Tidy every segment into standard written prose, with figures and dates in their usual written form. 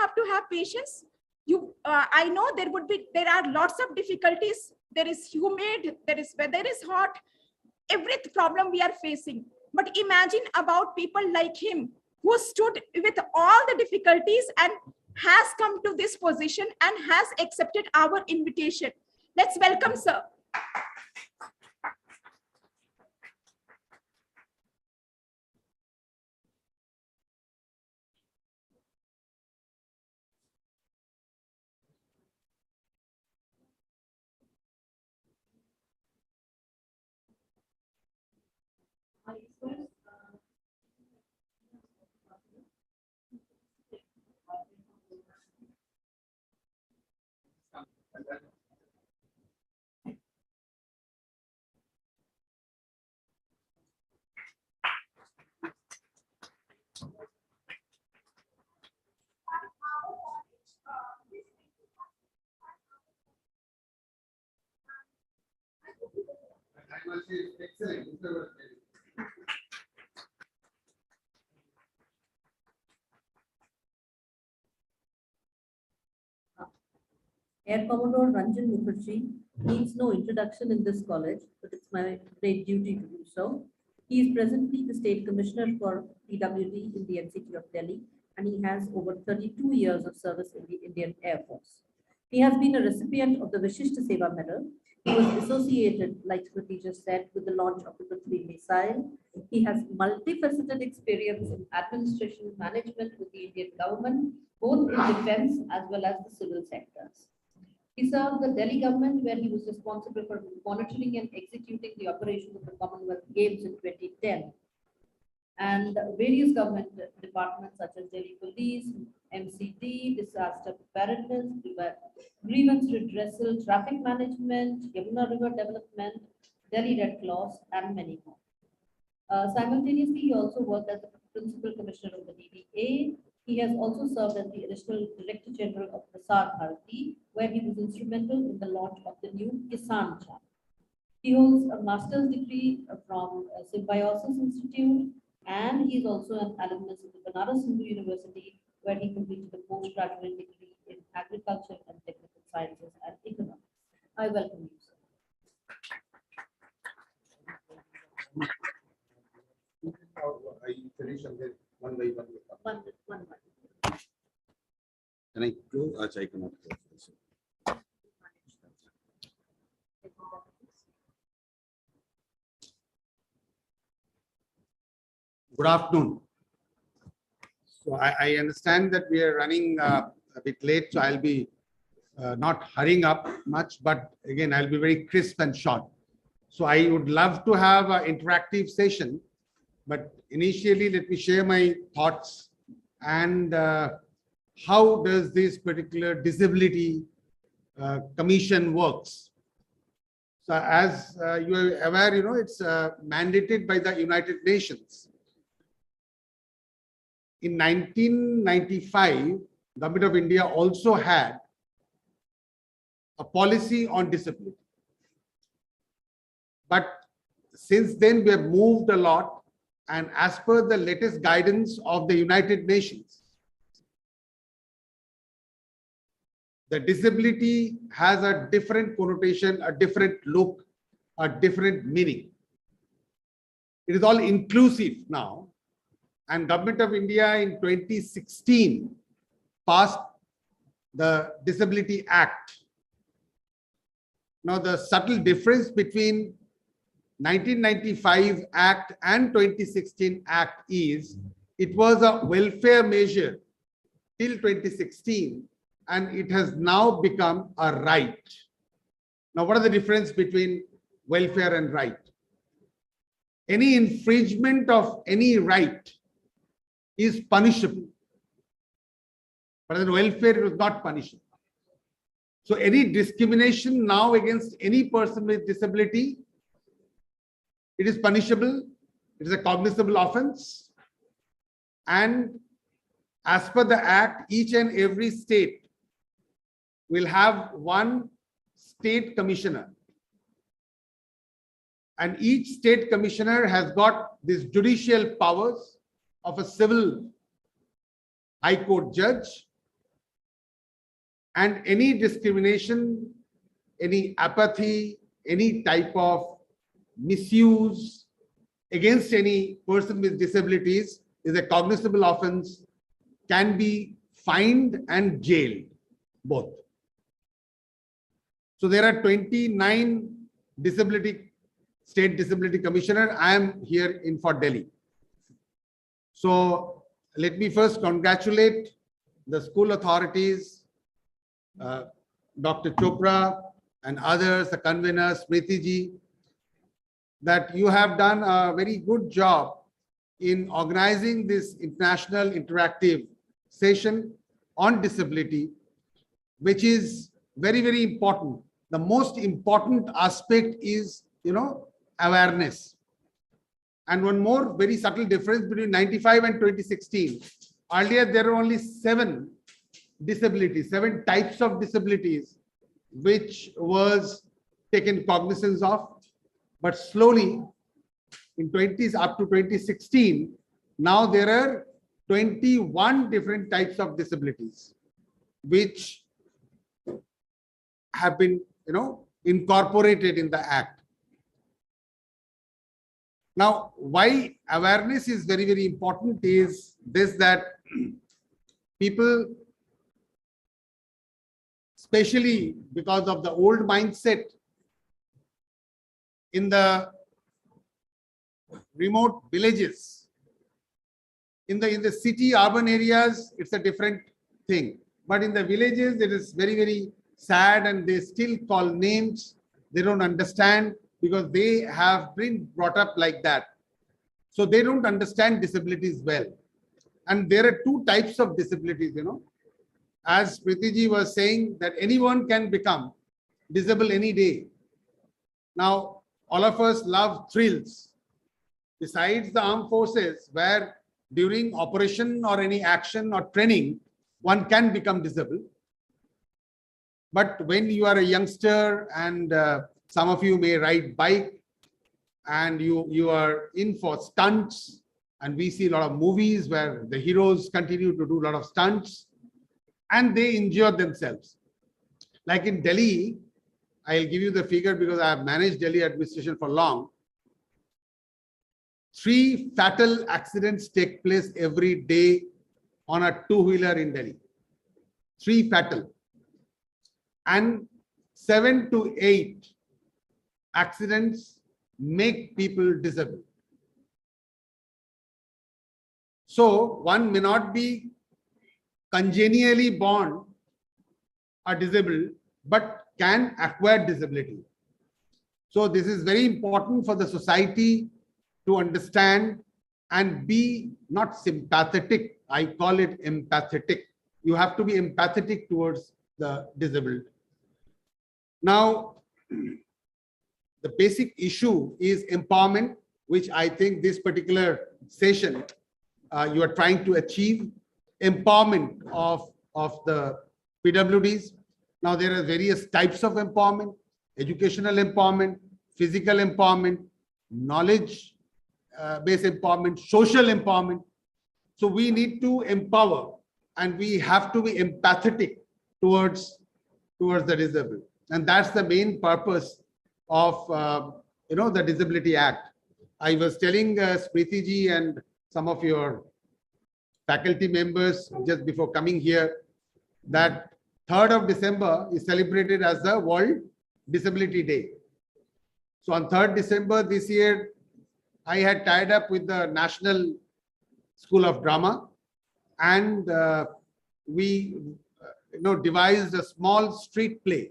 have to have patience. I know there are lots of difficulties. There is humid, there is weather is hot, every problem we are facing. But imagine about people like him who stood with all the difficulties and has come to this position and has accepted our invitation. Let's welcome, sir. Excellent. Air Commodore Ranjan Mukherjee needs no introduction in this college, but it's my great duty to do so. He is presently the State Commissioner for PWD in the NCT of Delhi, and he has over 32 years of service in the Indian Air Force. He has been a recipient of the Vishishta Seva Medal. He was associated, like Smriti just said, with the launch of the Prithvi missile. He has multifaceted experience in administration management with the Indian government, both in defense as well as the civil sectors. He served the Delhi government, where he was responsible for monitoring and executing the operations of the Commonwealth Games in 2010. And various government departments such as Delhi Police, MCD, disaster preparedness, grievance redressal, traffic management, Yamuna River development, Delhi Red Cross, and many more. Simultaneously, he also worked as the Principal Commissioner of the DDA. He has also served as the Additional Director General of Prasar Bharati, where he was instrumental in the launch of the new Kisan channel. He holds a master's degree from Symbiosis Institute, and he is also an alumnus of the Banaras Hindu University, where he completed a postgraduate degree in Agriculture and Technical Sciences and Economics. I welcome you, sir. I finish and then one by one. One. Can I close? I cannot close. Good afternoon. So I understand that we are running a bit late, so I'll be not hurrying up much, but again, I'll be very crisp and short. So I would love to have an interactive session, but initially let me share my thoughts and how does this particular disability commission works. So as you are aware, it's mandated by the United Nations. In 1995, Government of India also had a policy on disability. But since then, we have moved a lot, and as per the latest guidance of the United Nations, the disability has a different connotation, a different look, a different meaning. It is all inclusive now. And Government of India in 2016 passed the Disability Act. Now, the subtle difference between 1995 Act and 2016 Act is it was a welfare measure till 2016, and it has now become a right. Now, what are the difference between welfare and right? Any infringement of any right is punishable, but in welfare it was not punishable. So any discrimination now against any person with disability, it is punishable, it is a cognizable offense, and as per the Act, each and every state will have one state commissioner, and each state commissioner has got these judicial powers of a civil high court judge, And any discrimination, any apathy, any type of misuse against any person with disabilities is a cognizable offense, can be fined and jailed, both. So there are 29 state disability commissioner. I am here in for Delhi. So let me first congratulate the school authorities, Dr. Chopra and others, the conveners, Smriti ji, that you have done a very good job in organizing this international interactive session on disability, which is very, very important. The most important aspect is, awareness. And one more very subtle difference between 95 and 2016. Earlier, there were only 7 disabilities, 7 types of disabilities, which was taken cognizance of. But slowly, in 20s up to 2016, now there are 21 different types of disabilities, which have been, incorporated in the Act. Now, why awareness is very, very important is this, that people, especially because of the old mindset, in the remote villages, in the city, urban areas, it's a different thing. But in the villages, it is very, very sad, and they still call names. They don't understand because they have been brought up like that. So they don't understand disabilities well. And there are 2 types of disabilities, As Priti ji was saying, that anyone can become disabled any day. Now, all of us love thrills. Besides the armed forces, where during operation or any action or training, one can become disabled. But when you are a youngster and some of you may ride bike and you are in for stunts, and we see a lot of movies where the heroes continue to do a lot of stunts and they injure themselves. Like in Delhi, I'll give you the figure because I have managed Delhi administration for long. 3 fatal accidents take place every day on a 2-wheeler in Delhi. 3 fatal. And 7 to 8 accidents make people disabled. So one may not be congenially born or disabled, but can acquire disability. So this is very important for the society to understand and be not sympathetic. I call it empathetic. You have to be empathetic towards the disabled. Now, the basic issue is empowerment, which I think this particular session you are trying to achieve. Empowerment of the PWDs. Now, there are various types of empowerment: educational empowerment, physical empowerment, knowledge based empowerment, social empowerment. So we need to empower, and we have to be empathetic towards the disabled. And that's the main purpose of the Disability Act. I was telling Smriti ji and some of your faculty members just before coming here that 3rd of December is celebrated as the World Disability Day. So on 3rd December this year, I had tied up with the National School of Drama, and we devised a small street play.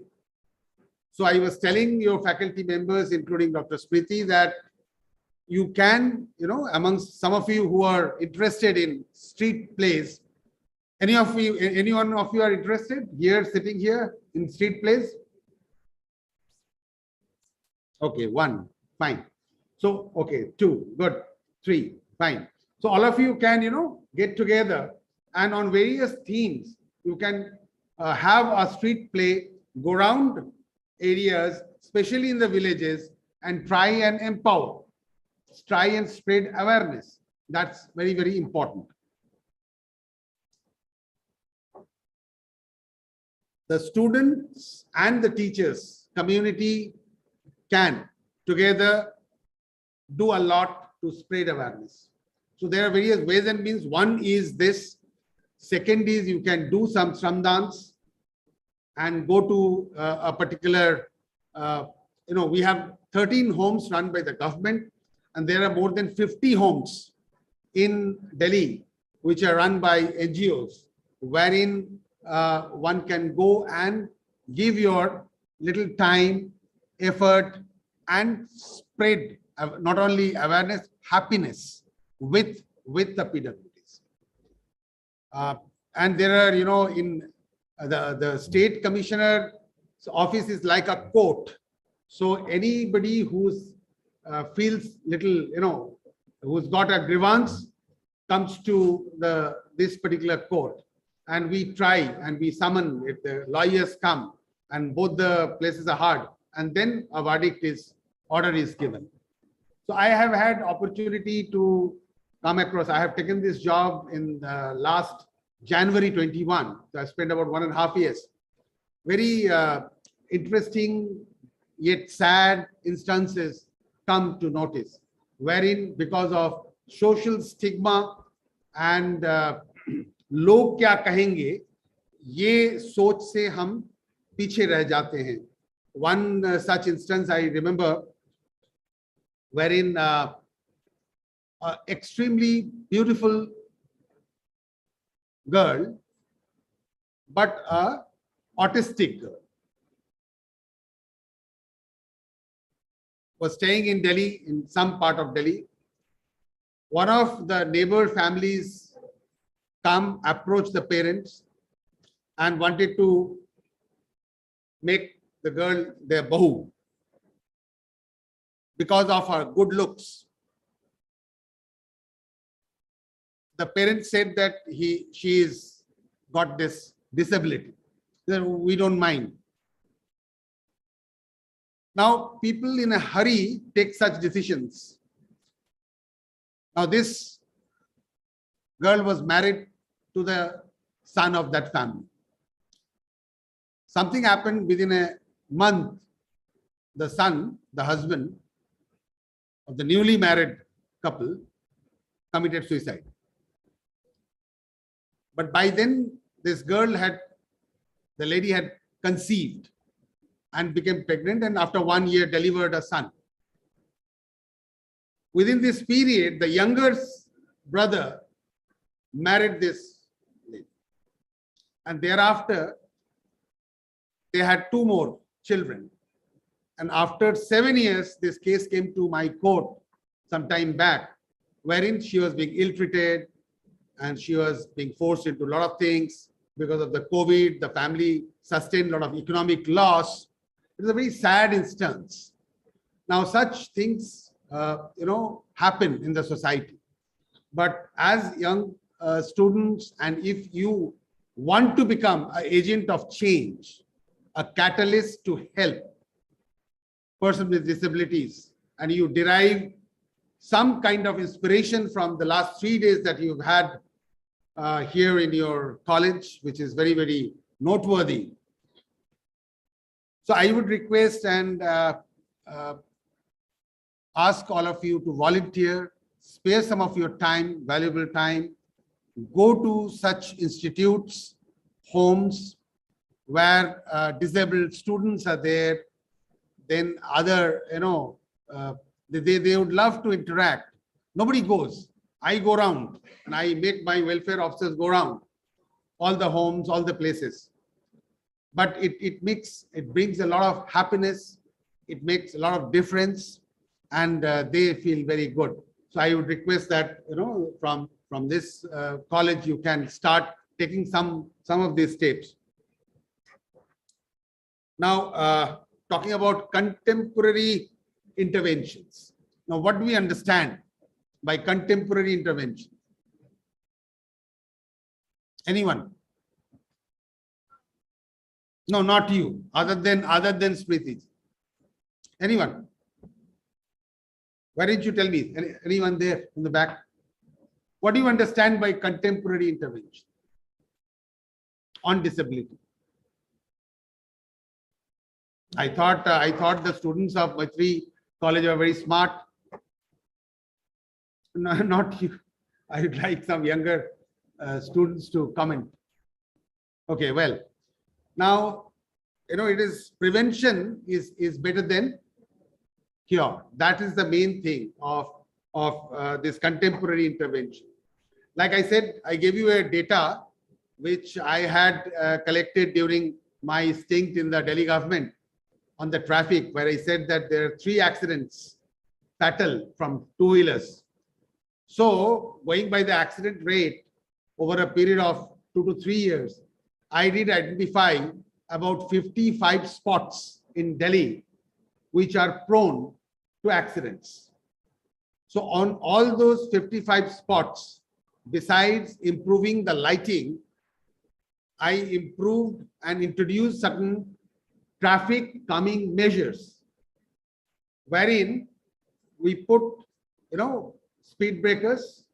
So I was telling your faculty members, including Dr. Smriti, that you can, amongst some of you who are interested in street plays, any one of you are interested here, sitting here in street plays? Okay, 1, fine. So, okay, 2, good, 3, fine. So all of you can, get together, and on various themes, you can have a street play, go around areas, especially in the villages, and try and empower, try and spread awareness. That's very, very important. the students and the teachers, community can together do a lot to spread awareness. So there are various ways and means. One is this. Second is you can do some shramdans and go to a particular, we have 13 homes run by the government, and there are more than 50 homes in Delhi which are run by NGOs, wherein one can go and give your little time, effort, and spread not only awareness, happiness with the PWDs. And there are, in the state commissioner's office is like a court. So anybody who's feels little, who's got a grievance comes to this particular court, and we try and we summon if the lawyers come, and both the places are hard, and then a order is given. So I have had opportunity to come across. I have taken this job in last January 21. So I spent about 1.5 years. Very interesting yet sad instances come to notice, wherein because of social stigma and log kya kahenge, ye soch se hum piche reh jate hain. One such instance I remember, wherein extremely beautiful girl, but a autistic girl, was staying in Delhi, in some part of Delhi. One of the neighbor families approached the parents and wanted to make the girl their bahu because of her good looks. The parents said that she's got this disability. We don't mind. Now, people in a hurry take such decisions. Now, this girl was married to the son of that family. Something happened within a month. The son, the husband of the newly married couple, committed suicide. But by then, this lady had conceived and became pregnant, and after 1 year delivered a son. Within this period, the younger brother married this lady. And thereafter, they had 2 more children. And after 7 years, this case came to my court some time back, wherein she was being ill-treated and she was being forced into a lot of things because of the COVID. The family sustained a lot of economic loss. It is a very sad instance. Now, such things, happen in the society. But as young students, and if you want to become an agent of change, a catalyst to help persons with disabilities, and you derive some kind of inspiration from the last 3 days that you've had here in your college, which is very, very noteworthy. So I would request and ask all of you to volunteer, spare some of your time, valuable time, go to such institutes, homes where disabled students are there, then other, they would love to interact. Nobody goes. I go around and I make my welfare officers go around all the homes, all the places. But it brings a lot of happiness. It makes a lot of difference, and they feel very good. So I would request that, from this college, you can start taking some of these steps. Now, talking about contemporary interventions. Now, what do we understand by contemporary intervention? Anyone? No, not you. Other than Smriti. Anyone? Why didn't you tell me? Anyone there in the back? What do you understand by contemporary intervention on disability? I thought the students of Maitri College are very smart. No, not you. I would like some younger students to comment. Okay, well, now, it is prevention is better than cure. That is the main thing of this contemporary intervention. Like I said, I gave you a data which I had collected during my stint in the Delhi government on the traffic, where I said that there are 3 accidents fatal from two-wheelers. So going by the accident rate over a period of 2 to 3 years, I did identify about 55 spots in Delhi which are prone to accidents. So on all those 55 spots, besides improving the lighting, I improved and introduced certain traffic calming measures, wherein we put, speed breakers,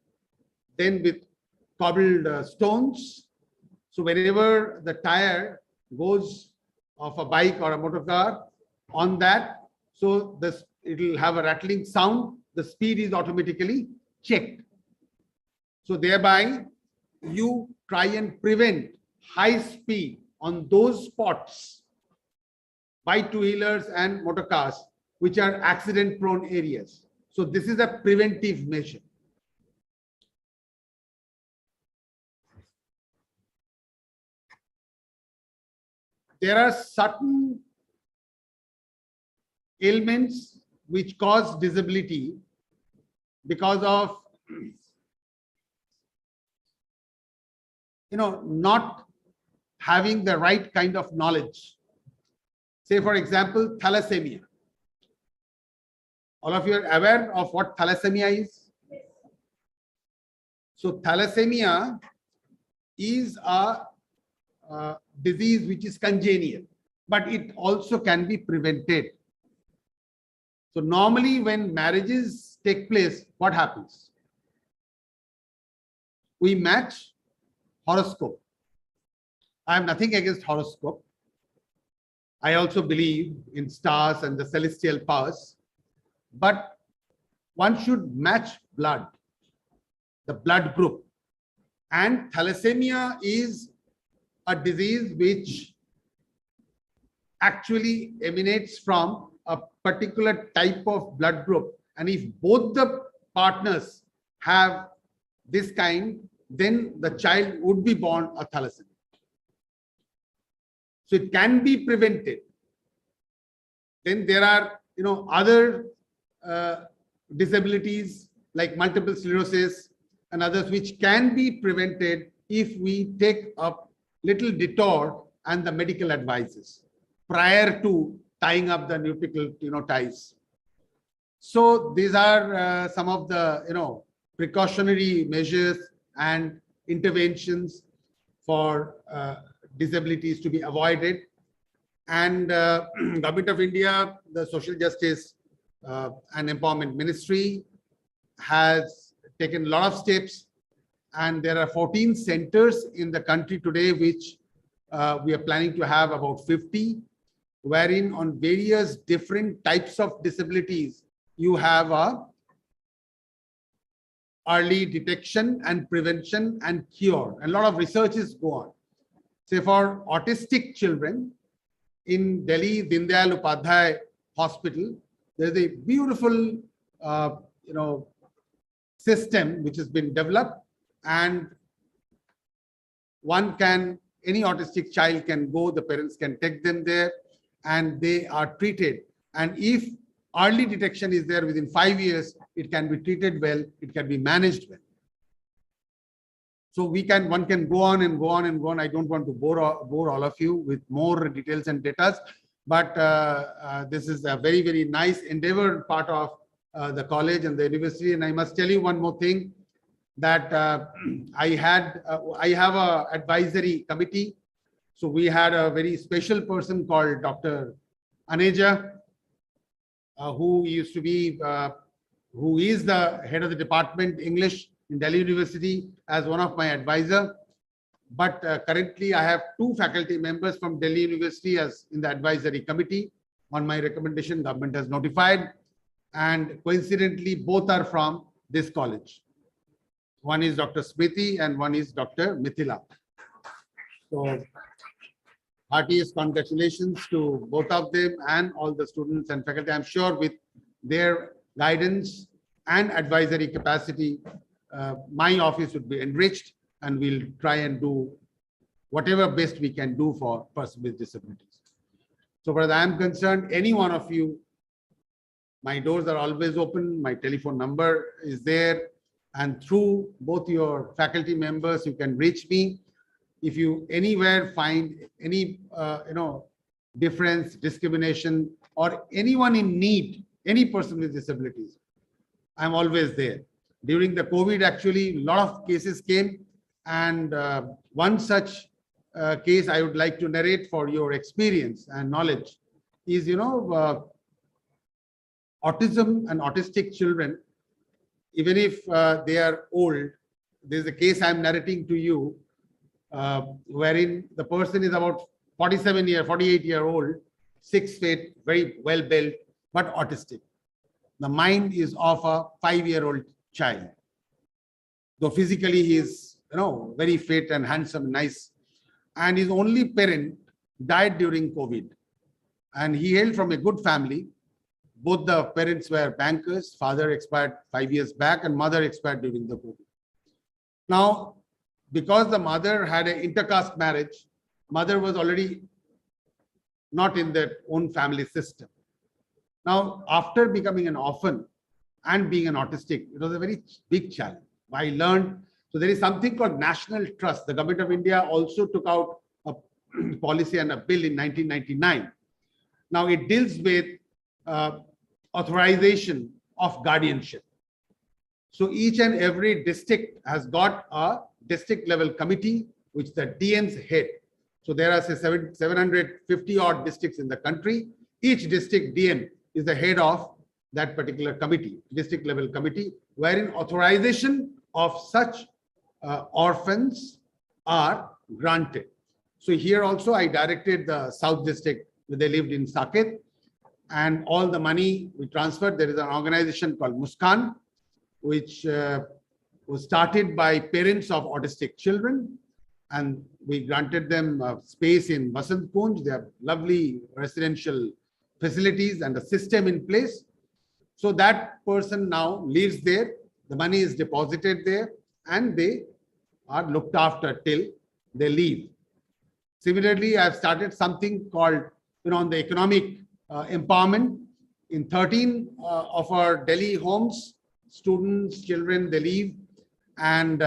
then with cobbled stones. So whenever the tire goes of a bike or a motor car on that, so it will have a rattling sound, the speed is automatically checked. So thereby you try and prevent high speed on those spots by two-wheelers and motor cars, which are accident prone areas. So this is a preventive measure. There are certain ailments which cause disability because of not having the right kind of knowledge. Say, for example, thalassemia. All of you are aware of what thalassemia is? So thalassemia is a disease which is congenital, but it also can be prevented. So normally when marriages take place, what happens? We match horoscope. I have nothing against horoscope. I also believe in stars and the celestial powers, but one should match blood, the blood group. And thalassemia is a disease which actually emanates from a particular type of blood group. And if both the partners have this kind, then the child would be born a thalassemia. So it can be prevented. Then there are, other disabilities like multiple sclerosis and others which can be prevented if we take a little detour and the medical advices prior to tying up the nutrical, ties. So these are some of the, precautionary measures and interventions for disabilities to be avoided. And Government of India, the Social Justice and Empowerment Ministry has taken a lot of steps, and there are 14 centers in the country today which we are planning to have about 50, wherein on various different types of disabilities you have a early detection and prevention and cure. And a lot of researches go on. Say for autistic children in Delhi, Dindayal Upadhyay Hospital, there is a beautiful, system which has been developed, and any autistic child can go, the parents can take them there, and they are treated. And if early detection is there within 5 years, it can be treated well, it can be managed well. So one can go on and go on and go on. I don't want to bore all of you with more details and data, but this is a very, very nice endeavor part of the college and the university. And I must tell you one more thing, that I have a advisory committee. So we had a very special person called Dr. Aneja, who is the head of the department English in Delhi University, as one of my advisor. But currently I have 2 faculty members from Delhi University as in the advisory committee. On my recommendation, government has notified, and coincidentally, both are from this college. One is Dr. Smriti and one is Dr. Mithila. So, heartiest congratulations to both of them and all the students and faculty. I'm sure with their guidance and advisory capacity, my office would be enriched, and we'll try and do whatever best we can do for persons with disabilities. So far as I am concerned, any one of you, my doors are always open. My telephone number is there. And through both your faculty members, you can reach me. If you anywhere find any, difference, discrimination, or anyone in need, any person with disabilities, I'm always there. During the COVID, actually, a lot of cases came. And one such case I would like to narrate for your experience and knowledge is, autism and autistic children, even if they are old. There's a case I'm narrating to you, wherein the person is about 48-year-old, 6 feet, very well built, but autistic. The mind is of a 5-year-old child. Though physically he is, very fit and handsome, nice. And his only parent died during COVID. And he hailed from a good family. Both the parents were bankers. Father expired 5 years back and mother expired during the COVID. Now, because the mother had an intercaste marriage, mother was already not in their own family system. Now, after becoming an orphan and being an autistic, it was a very big challenge. I learned, so there is something called national trust. The government of India also took out a policy and a bill in 1999. Now, it deals with authorization of guardianship. So each and every district has got a district level committee, which the DMs head. So there are say 750 odd districts in the country. Each district DM is the head of that particular committee, district level committee, wherein authorization of such orphans are granted. So here also I directed the South District, where they lived in Saket, and all the money we transferred. There is an organization called Muskan, which was started by parents of autistic children, and we granted them space in Vasant Kunj. They have lovely residential facilities and a system in place. So that person now lives there. The money is deposited there, and they are looked after till they leave. Similarly, I've started something called, on the economic empowerment. In 13 of our Delhi homes, students, children, they leave, and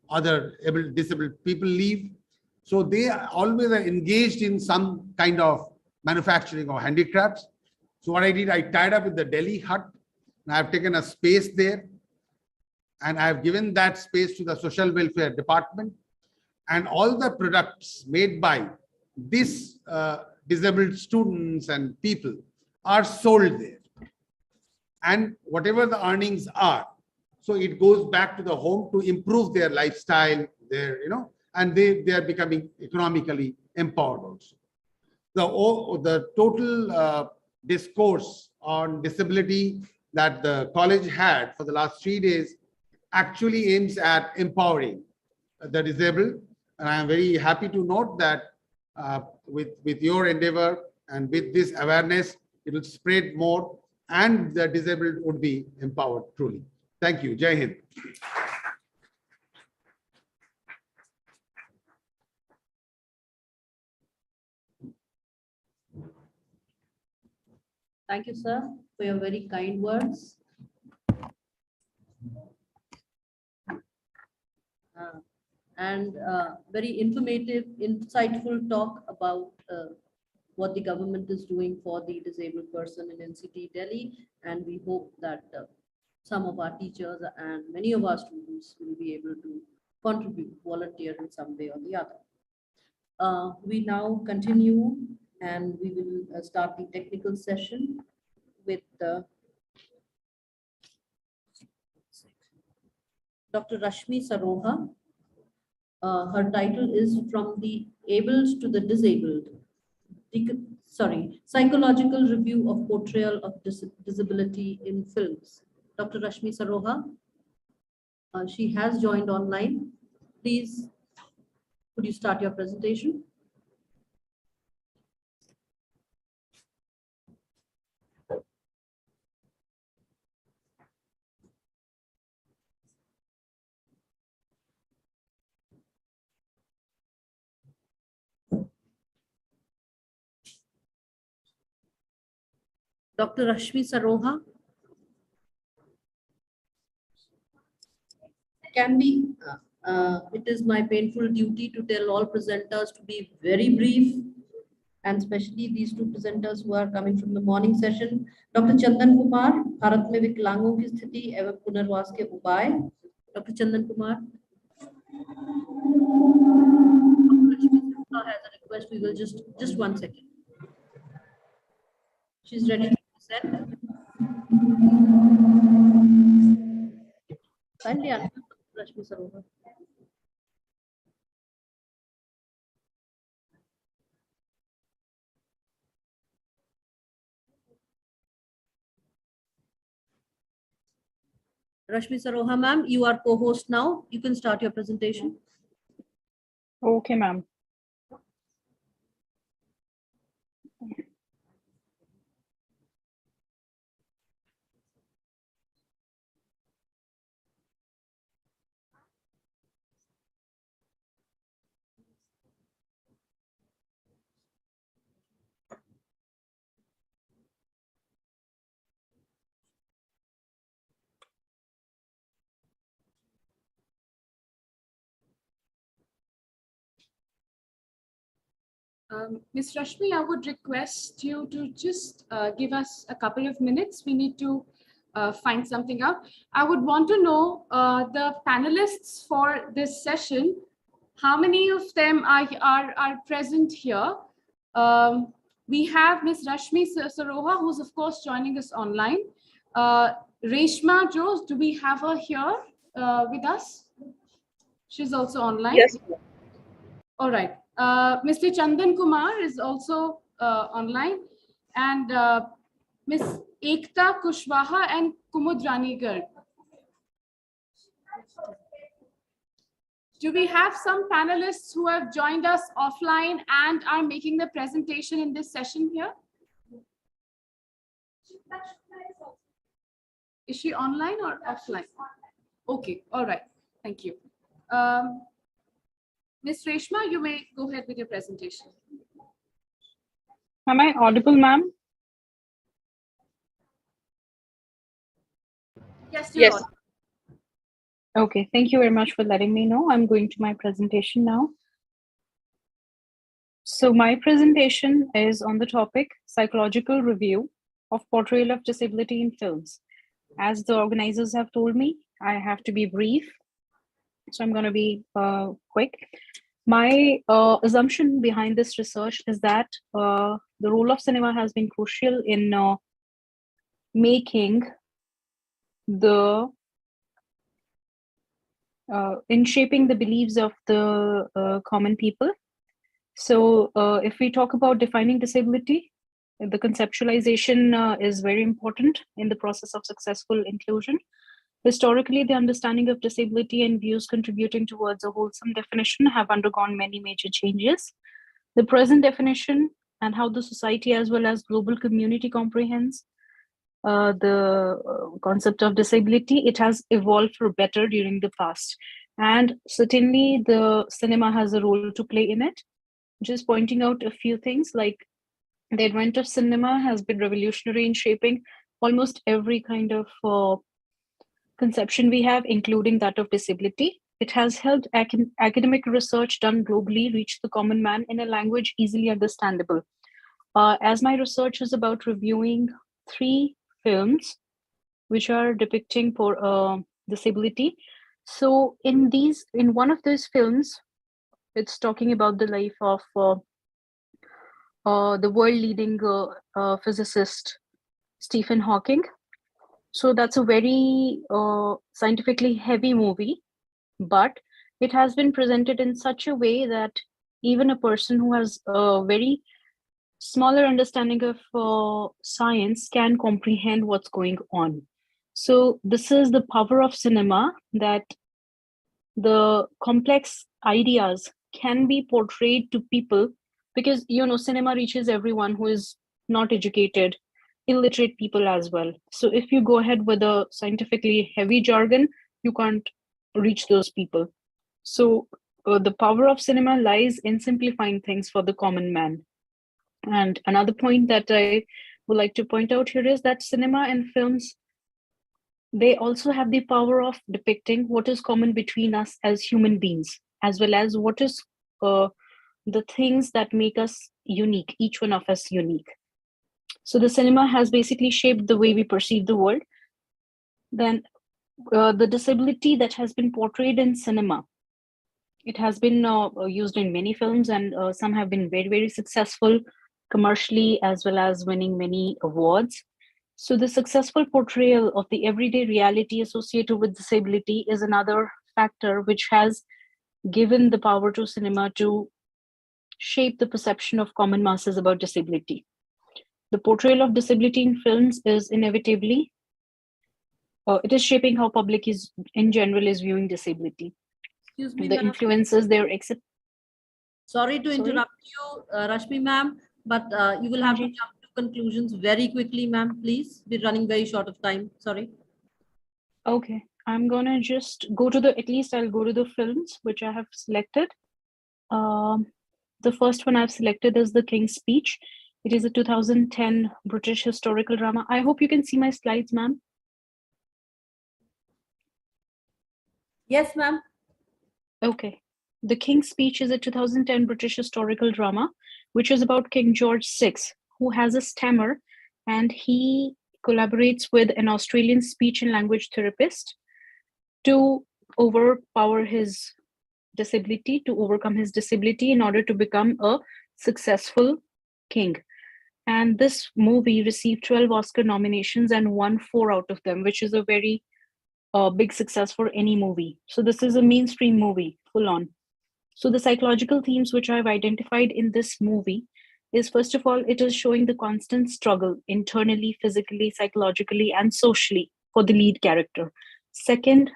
other disabled people leave. So they always are engaged in some kind of manufacturing or handicrafts. So what I did, I tied up with the Delhi hut, and I've taken a space there, and I've given that space to the social welfare department, and all the products made by these disabled students and people are sold there. And whatever the earnings are, so it goes back to the home to improve their lifestyle, and they are becoming economically empowered also. The total discourse on disability that the college had for the last 3 days actually aims at empowering the disabled. And I am very happy to note that with your endeavor and with this awareness, it will spread more and the disabled would be empowered truly. Thank you. Jai Hind. Thank you, sir, for your very kind words. And very informative, insightful talk about what the government is doing for the disabled person in NCT Delhi. And we hope that some of our teachers and many of our students will be able to contribute, volunteer in some way or the other. We now continue, and we will start the technical session with Dr. Rashmi Saroha. Her title is From the Abled to the Disabled, Psychological review of portrayal of disability in films. Dr. Rashmi Saroha, she has joined online. Please, could you start your presentation? Dr. Rashmi Saroha. It is my painful duty to tell all presenters to be very brief, and especially these two presenters who are coming from the morning session. Dr. Chandan Kumar, Bharat में विकलांगों की स्थिति एवं पुनर्वास के उपाय. Dr. Chandan Kumar. Has a request. We will just 1 second. She's ready to present. Kindly answer, Rashmi Saroha. Rashmi Saroha, ma'am, you are co-host now. You can start your presentation. Okay, ma'am. Ms. Rashmi, I would request you to just give us a couple of minutes. We need to find something out. I would want to know the panelists for this session, how many of them are present here? We have Ms. Rashmi Saroha, who's of course joining us online. Reshma Jose, do we have her here with us? She's also online. Yes. All right. Mr. Chandan Kumar is also online, and Ms. Ekta Kushwaha and Kumud Ranigar. Do we have some panelists who have joined us offline and are making the presentation in this session here? Is she online or offline? Okay, all right. Thank you. Ms. Reshma, you may go ahead with your presentation. Am I audible, ma'am? Yes, you're audible. Okay, thank you very much for letting me know. I'm going to my presentation now. So my presentation is on the topic psychological review of portrayal of disability in films. As the organizers have told me, I have to be brief. So I'm going to be quick. My assumption behind this research is that the role of cinema has been crucial in making the in shaping the beliefs of the common people. So if we talk about defining disability, the conceptualization is very important in the process of successful inclusion. Historically, the understanding of disability and views contributing towards a wholesome definition have undergone many major changes. The present definition and how the society as well as global community comprehends the concept of disability, it has evolved for better during the past. And certainly the cinema has a role to play in it. Just pointing out a few things, like the advent of cinema has been revolutionary in shaping almost every kind of conception we have, including that of disability. It has helped academic research done globally reach the common man in a language easily understandable. As my research is about reviewing 3 films which are depicting for disability. So in one of these films, it's talking about the life of the world-leading physicist Stephen Hawking. So that's a very scientifically heavy movie, but it has been presented in such a way that even a person who has a very smaller understanding of science can comprehend what's going on. So this is the power of cinema, that the complex ideas can be portrayed to people, because cinema reaches everyone who is not educated, illiterate people as well. So if you go ahead with a scientifically heavy jargon, you can't reach those people. So the power of cinema lies in simplifying things for the common man. And another point that I would like to point out here is that cinema and films, they also have the power of depicting what is common between us as human beings, as well as what is the things that make us unique, each one of us unique. So the cinema has basically shaped the way we perceive the world. Then the disability that has been portrayed in cinema, it has been used in many films, and some have been very, very successful commercially, as well as winning many awards. So the successful portrayal of the everyday reality associated with disability is another factor which has given the power to cinema to shape the perception of common masses about disability. The portrayal of disability in films is inevitably, it is shaping how public is in general is viewing disability. Excuse me, The ma'am. influences there accept. Sorry to interrupt you, Rashmi ma'am, but you will have to Anji. jump to conclusions very quickly, ma'am. Please, we're running very short of time. Sorry. Okay, I'm gonna just go to at least I'll go to the films which I have selected. The first one I've selected is The King's Speech. It is a 2010 British historical drama. I hope you can see my slides, ma'am. Yes, ma'am. Okay. The King's Speech is a 2010 British historical drama, which is about King George VI, who has a stammer, and he collaborates with an Australian speech and language therapist to overpower his disability, to overcome his disability in order to become a successful king. And this movie received 12 Oscar nominations and won 4 out of them, which is a very big success for any movie. So this is a mainstream movie, full on. So the psychological themes which I've identified in this movie is, first of all, it is showing the constant struggle internally, physically, psychologically, and socially for the lead character. Second,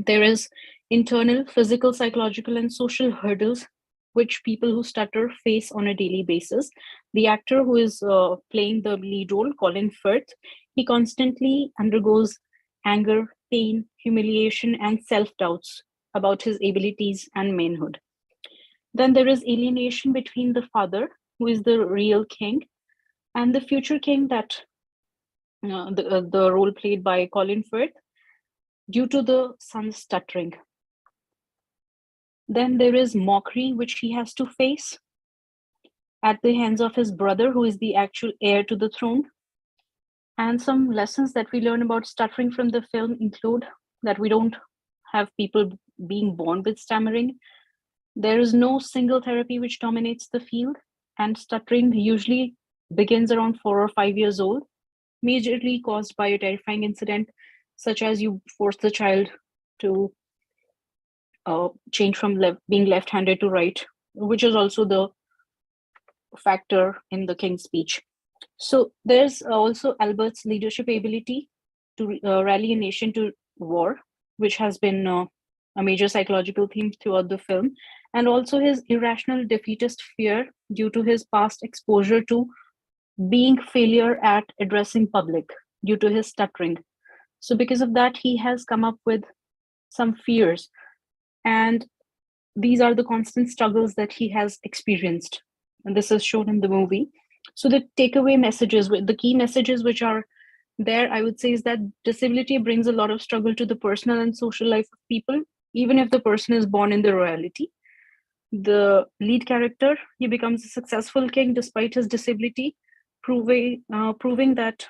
there is internal, physical, psychological, and social hurdles which people who stutter face on a daily basis. The actor who is playing the lead role, Colin Firth, he constantly undergoes anger, pain, humiliation, and self-doubts about his abilities and manhood. Then there is alienation between the father, who is the real king, and the future king, that the role played by Colin Firth, due to the son's stuttering. Then there is mockery, which he has to face at the hands of his brother, who is the actual heir to the throne. And some lessons that we learn about stuttering from the film include that we don't have people being born with stammering. There is no single therapy which dominates the field, and stuttering usually begins around 4 or 5 years old, majorly caused by a terrifying incident, such as you force the child to change from being left-handed to right, which is also the factor in the King's Speech. So there's also Albert's leadership ability to rally a nation to war, which has been a major psychological theme throughout the film, and also his irrational defeatist fear due to his past exposure to being failure at addressing public due to his stuttering. So because of that, he has come up with some fears, and these are the constant struggles that he has experienced, and this is shown in the movie. So the takeaway messages, the key messages which are there, I would say, is that disability brings a lot of struggle to the personal and social life of people, even if the person is born in the royalty. The lead character, he becomes a successful king despite his disability, proving that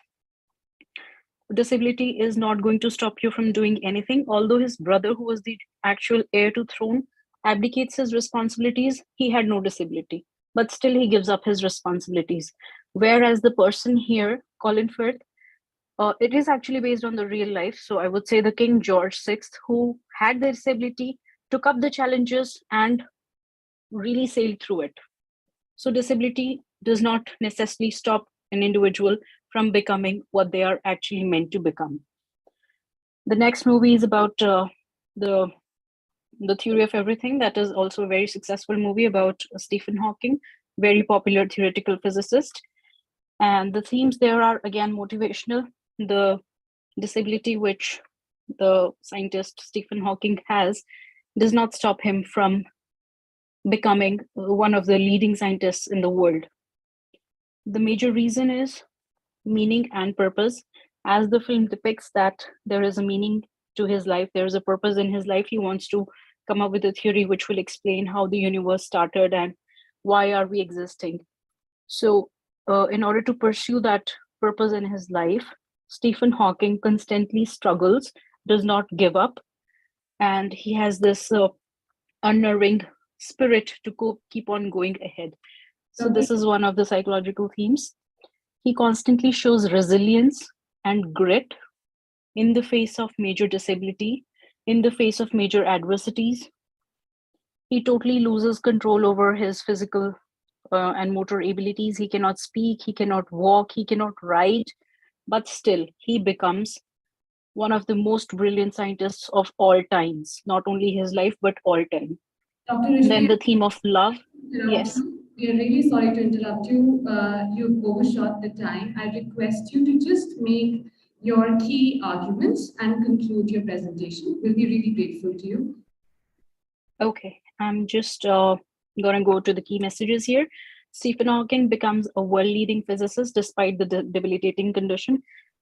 disability is not going to stop you from doing anything. Although his brother, who was the actual heir to throne, abdicates his responsibilities, he had no disability, but still he gives up his responsibilities. Whereas the person here, Colin Firth, it is actually based on the real life. So I would say the King George VI, who had the disability, took up the challenges and really sailed through it. So disability does not necessarily stop an individual from becoming what they are actually meant to become. The next movie is about the Theory of Everything. That is also a very successful movie about Stephen Hawking, very popular theoretical physicist. And the themes there are again motivational. The disability which the scientist Stephen Hawking has does not stop him from becoming one of the leading scientists in the world. The major reason is meaning and purpose. As the film depicts that there is a meaning to his life, there is a purpose in his life. He wants to come up with a theory which will explain how the universe started and why are we existing. So in order to pursue that purpose in his life, Stephen Hawking constantly struggles, does not give up, and he has this unnerving spirit to keep on going ahead. So this is one of the psychological themes. He constantly shows resilience and grit in the face of major disability, in the face of major adversities. He totally loses control over his physical and motor abilities. He cannot speak, he cannot walk, he cannot write, but still he becomes one of the most brilliant scientists of all times, not only his life, but all time. Then the theme of love. Yes. We are really sorry to interrupt you. You've overshot the time. I request you to just make your key arguments and conclude your presentation. We'll be really grateful to you. Okay, I'm just gonna go to the key messages here. Stephen Hawking becomes a world-leading physicist despite the debilitating condition.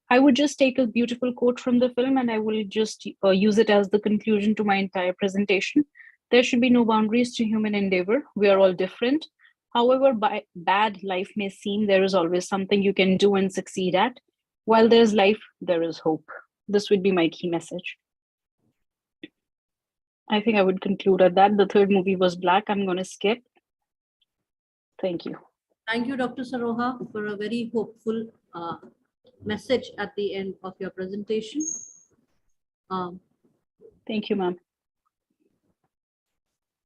I would just take a beautiful quote from the film and I will just use it as the conclusion to my entire presentation. There should be no boundaries to human endeavor. We are all different. However bad life may seem, there is always something you can do and succeed at. While there's life, there is hope. This would be my key message. I think I would conclude at that. The third movie was Black. I'm going to skip. Thank you. Thank you, Dr. Saroha, for a very hopeful message at the end of your presentation. Thank you, ma'am.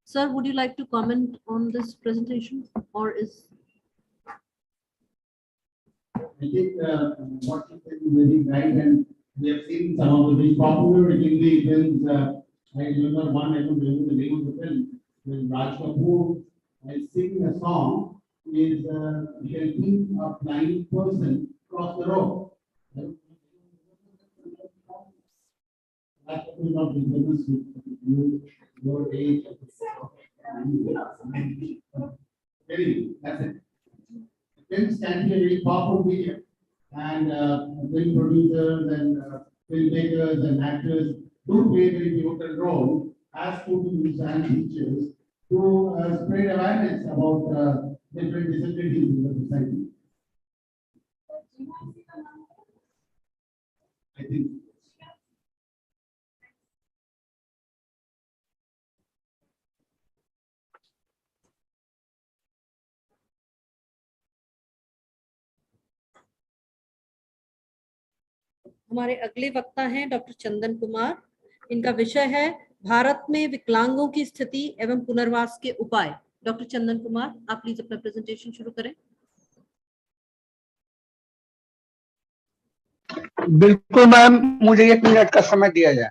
Sir, would you like to comment on this presentation, or is? I think what you said is very right, and we have seen some of the very popular Hindi films. I remember one, I don't remember the name of the film, when Raj Kapoor is singing a song, is helping a blind person cross the road. Raj Kapoor is not famous with your age. Anyway, that's it. Films can be a very powerful medium, and film producers and filmmakers and actors do play a very pivotal role as students and teachers to spread awareness about different disabilities in the society. I think. हमारे अगले वक्ता हैं doctor Chandan Kumar. इनका विषय है भारत में विकलांगों की स्थिति एवं पुनर्वास के उपाय। डॉक्टर चंदन कुमार, आप प्लीज अपना प्रेजेंटेशन शुरू करें। बिल्कुल मैम, मुझे 1 मिनट का समय दिया जाए।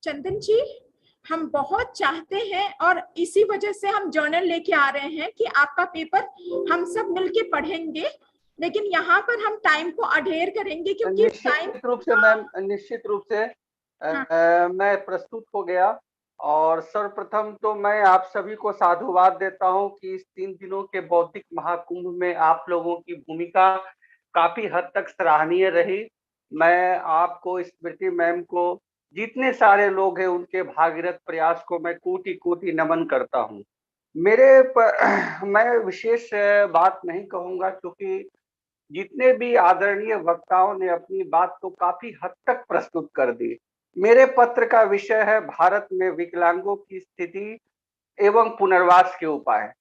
चंदन जी, हम बहुत चाहते हैं और इसी वजह से हम जर्नल लेके आ रहे हैं कि आपका पेपर हम सब मिलके पढ़ेंगे, लेकिन यहाँ पर हम टाइम को अडेयर करेंगे क्योंकि निश्चित रूप से मैम, निश्चित रूप से मैं प्रस्तुत हो गया। और सर्वप्रथम तो मैं आप सभी को साधुवाद देता हूं कि इस 3 दिनों के बौद्धिक महाकुंभ में आप लोगों की भूमिका काफी हद तक सराहनीय रही। मैं आपको, स्मृति मैम को, जितने सारे लोग हैं उनके भागीरथ प्रयास को मैं कोटि कोटि नमन करता हूं। मैं विशेष बात नहीं कहूंगा क्योंकि जितने भी आदरणीय वक्ताओं ने अपनी बात को काफी हद तक प्रस्तुत कर दी। मेरे पत्र का विषय है भारत में विकलांगों की स्थिति एवं पुनर्वास के उपाय।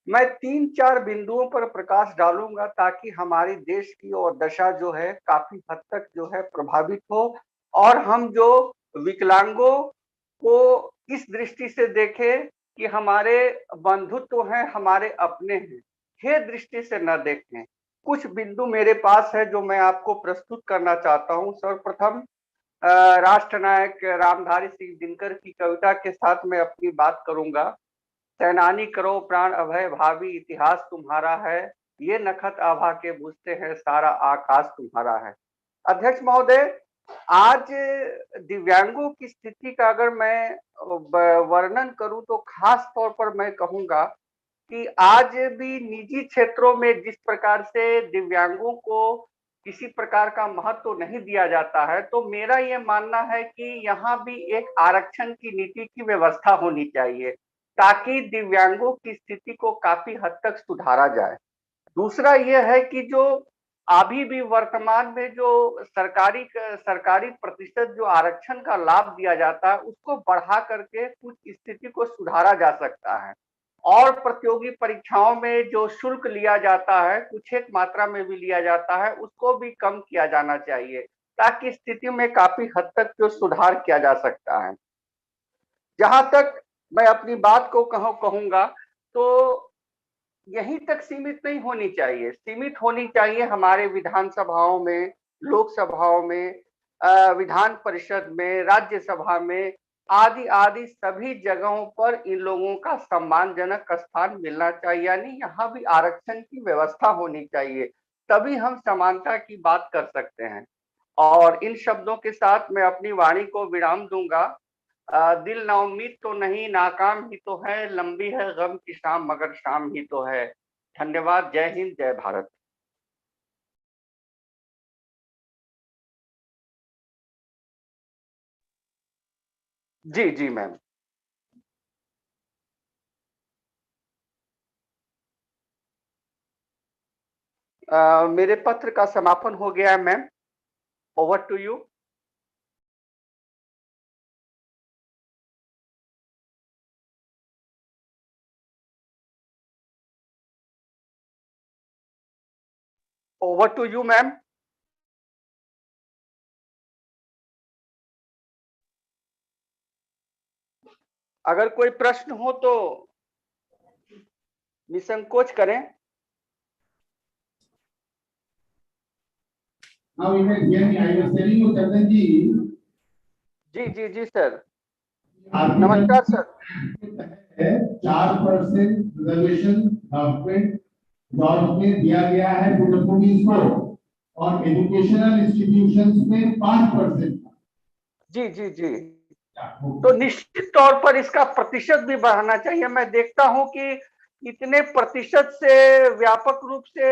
मैं 3-4 बिंदुओं पर प्रकाश डालूंगा ताकि हमारी देश की और दशा जो है काफी हद तक जो है प्रभावित हो, और हम जो विकलांगों को इस दृष्टि से देखें कि हमारे बंधुत्व हैं, हमारे अपने हैं, ये दृष्टि से न देखें। कुछ बिंदु मेरे पास है जो मैं आपको प्रस्तुत करना चाहता हूं। सर्वप्रथम राष्ट्र नायक रामधारी सिंह दिनकर की कविता के साथ मैं अपनी बात करूंगा। सेनानी करो प्राण अभय भावी, इतिहास तुम्हारा है, ये नखत आभा के बुझते हैं, सारा आकाश तुम्हारा है। अध्यक्ष महोदय, आज दिव्यांगों की स्थिति का अगर मैं वर्णन करूं तो खास तौर पर मैं कहूंगा कि आज भी निजी क्षेत्रों में जिस प्रकार से दिव्यांगों को किसी प्रकार का महत्व नहीं दिया जाता है, तो मेरा ये मानना है कि यहाँ भी एक आरक्षण की नीति की व्यवस्था होनी चाहिए ताकि दिव्यांगों की स्थिति को काफी हद तक सुधारा जाए। दूसरा यह है कि जो अभी भी वर्तमान में जो सरकारी प्रतिशत जो आरक्षण का लाभ दिया जाता है, उसको बढ़ा करके कुछ स्थिति को सुधारा जा सकता है, और प्रतियोगी परीक्षाओं में जो शुल्क लिया जाता है, कुछ एक मात्रा में भी लिया जाता है, उसको भी कम किया जाना चाहिए ताकि स्थिति में काफी हद तक जो सुधार किया जा सकता है। जहां तक मैं अपनी बात को कहूंगा तो यहीं तक सीमित नहीं होनी चाहिए, सीमित होनी चाहिए हमारे विधानसभाओं में, लोकसभाओं में, विधान परिषद में, राज्यसभा में, आदि आदि सभी जगहों पर इन लोगों का सम्मानजनक स्थान मिलना चाहिए, यानी यहाँ भी आरक्षण की व्यवस्था होनी चाहिए, तभी हम समानता की बात कर सकते हैं। और इन शब्दों के साथ मैं अपनी वाणी को विराम दूंगा। दिल नाउम्मीद तो नहीं, नाकाम ही तो है, लंबी है गम की शाम मगर शाम ही तो है। धन्यवाद। जय हिंद, जय भारत। जी जी मैम। मेरे पत्र का समापन हो गया है ma'am. Over to you. Over to you ma'am. अगर कोई प्रश्न हो तो निसंकोच करें। Now you can hear me. I was telling you, Chandan ji. जी जी जी सर। आर्टिकल नमस्कार सर। 4% रिजर्वेशन गवर्नमेंट जॉब में दिया गया है पुलिस को, और एजुकेशनल इंस्टीट्यूशंस में 5%। जी जी जी। तो निश्चित तौर पर इसका प्रतिशत भी बढ़ाना चाहिए। मैं देखता हूं कि इतने प्रतिशत से व्यापक रूप से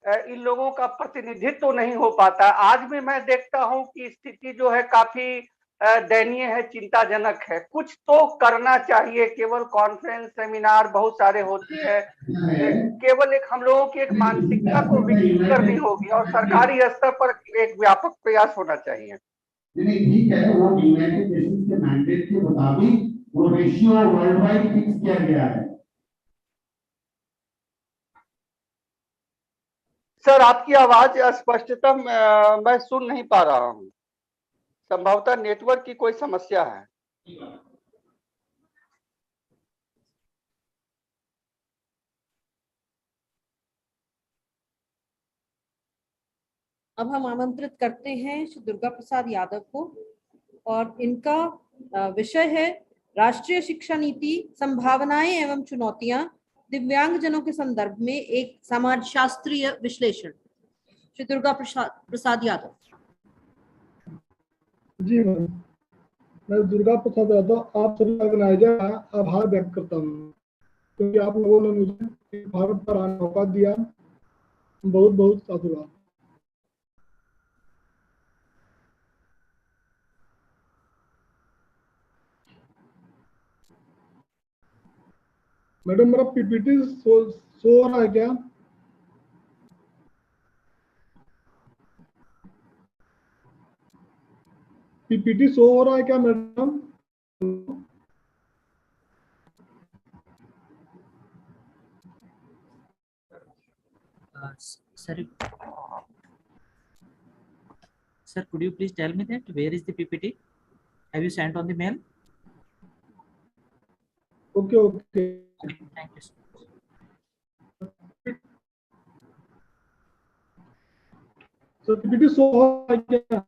इन लोगों का प्रतिनिधित्व तो नहीं हो पाता। आज भी मैं देखता हूं कि स्थिति जो है काफी दयनीय है, चिंताजनक है। कुछ तो करना चाहिए। केवल कॉन्फ्रेंस सेमिनार बहुत सारे होते हैं, केवल एक हम लोगों की एक मानसिकता को विकसित करनी होगी और सरकारी स्तर पर एक व्यापक प्रयास होना चाहिए। ठीक है, वो यूनाइटेड नेशंस के मैंडेट के मुताबिक वो रेशियो वर्ल्ड वाइड फिक्स किया गया है। सर आपकी आवाज स्पष्टतः मैं सुन नहीं पा रहा हूं। संभवतः नेटवर्क की कोई समस्या है। अब हम आमंत्रित करते हैं श्री दुर्गा प्रसाद यादव को, और इनका विषय है राष्ट्रीय शिक्षा नीति, संभावनाएं एवं चुनौतियां, दिव्यांगजनों के संदर्भ में एक समाजशास्त्रीय विश्लेषण। श्री दुर्गा प्रसाद यादव। जी मैम, मैं दुर्गा प्रसाद यादव आप सभी ऑर्गेनाइजर का आभार व्यक्त करता हूँ, क्योंकि आप लोगों ने मुझे भारत पर आने का मौका दिया। बहुत बहुत साधुवाद। मैडम मेरा पीपीटी शो हो रहा है क्या? पीपीटी शो हो रहा है क्या madam? Sir, sir, could you please tell me that where is the PPT? Have you sent on the mail? Okay, okay. Okay, thank you, sir. So PPT show हो रहा है क्या?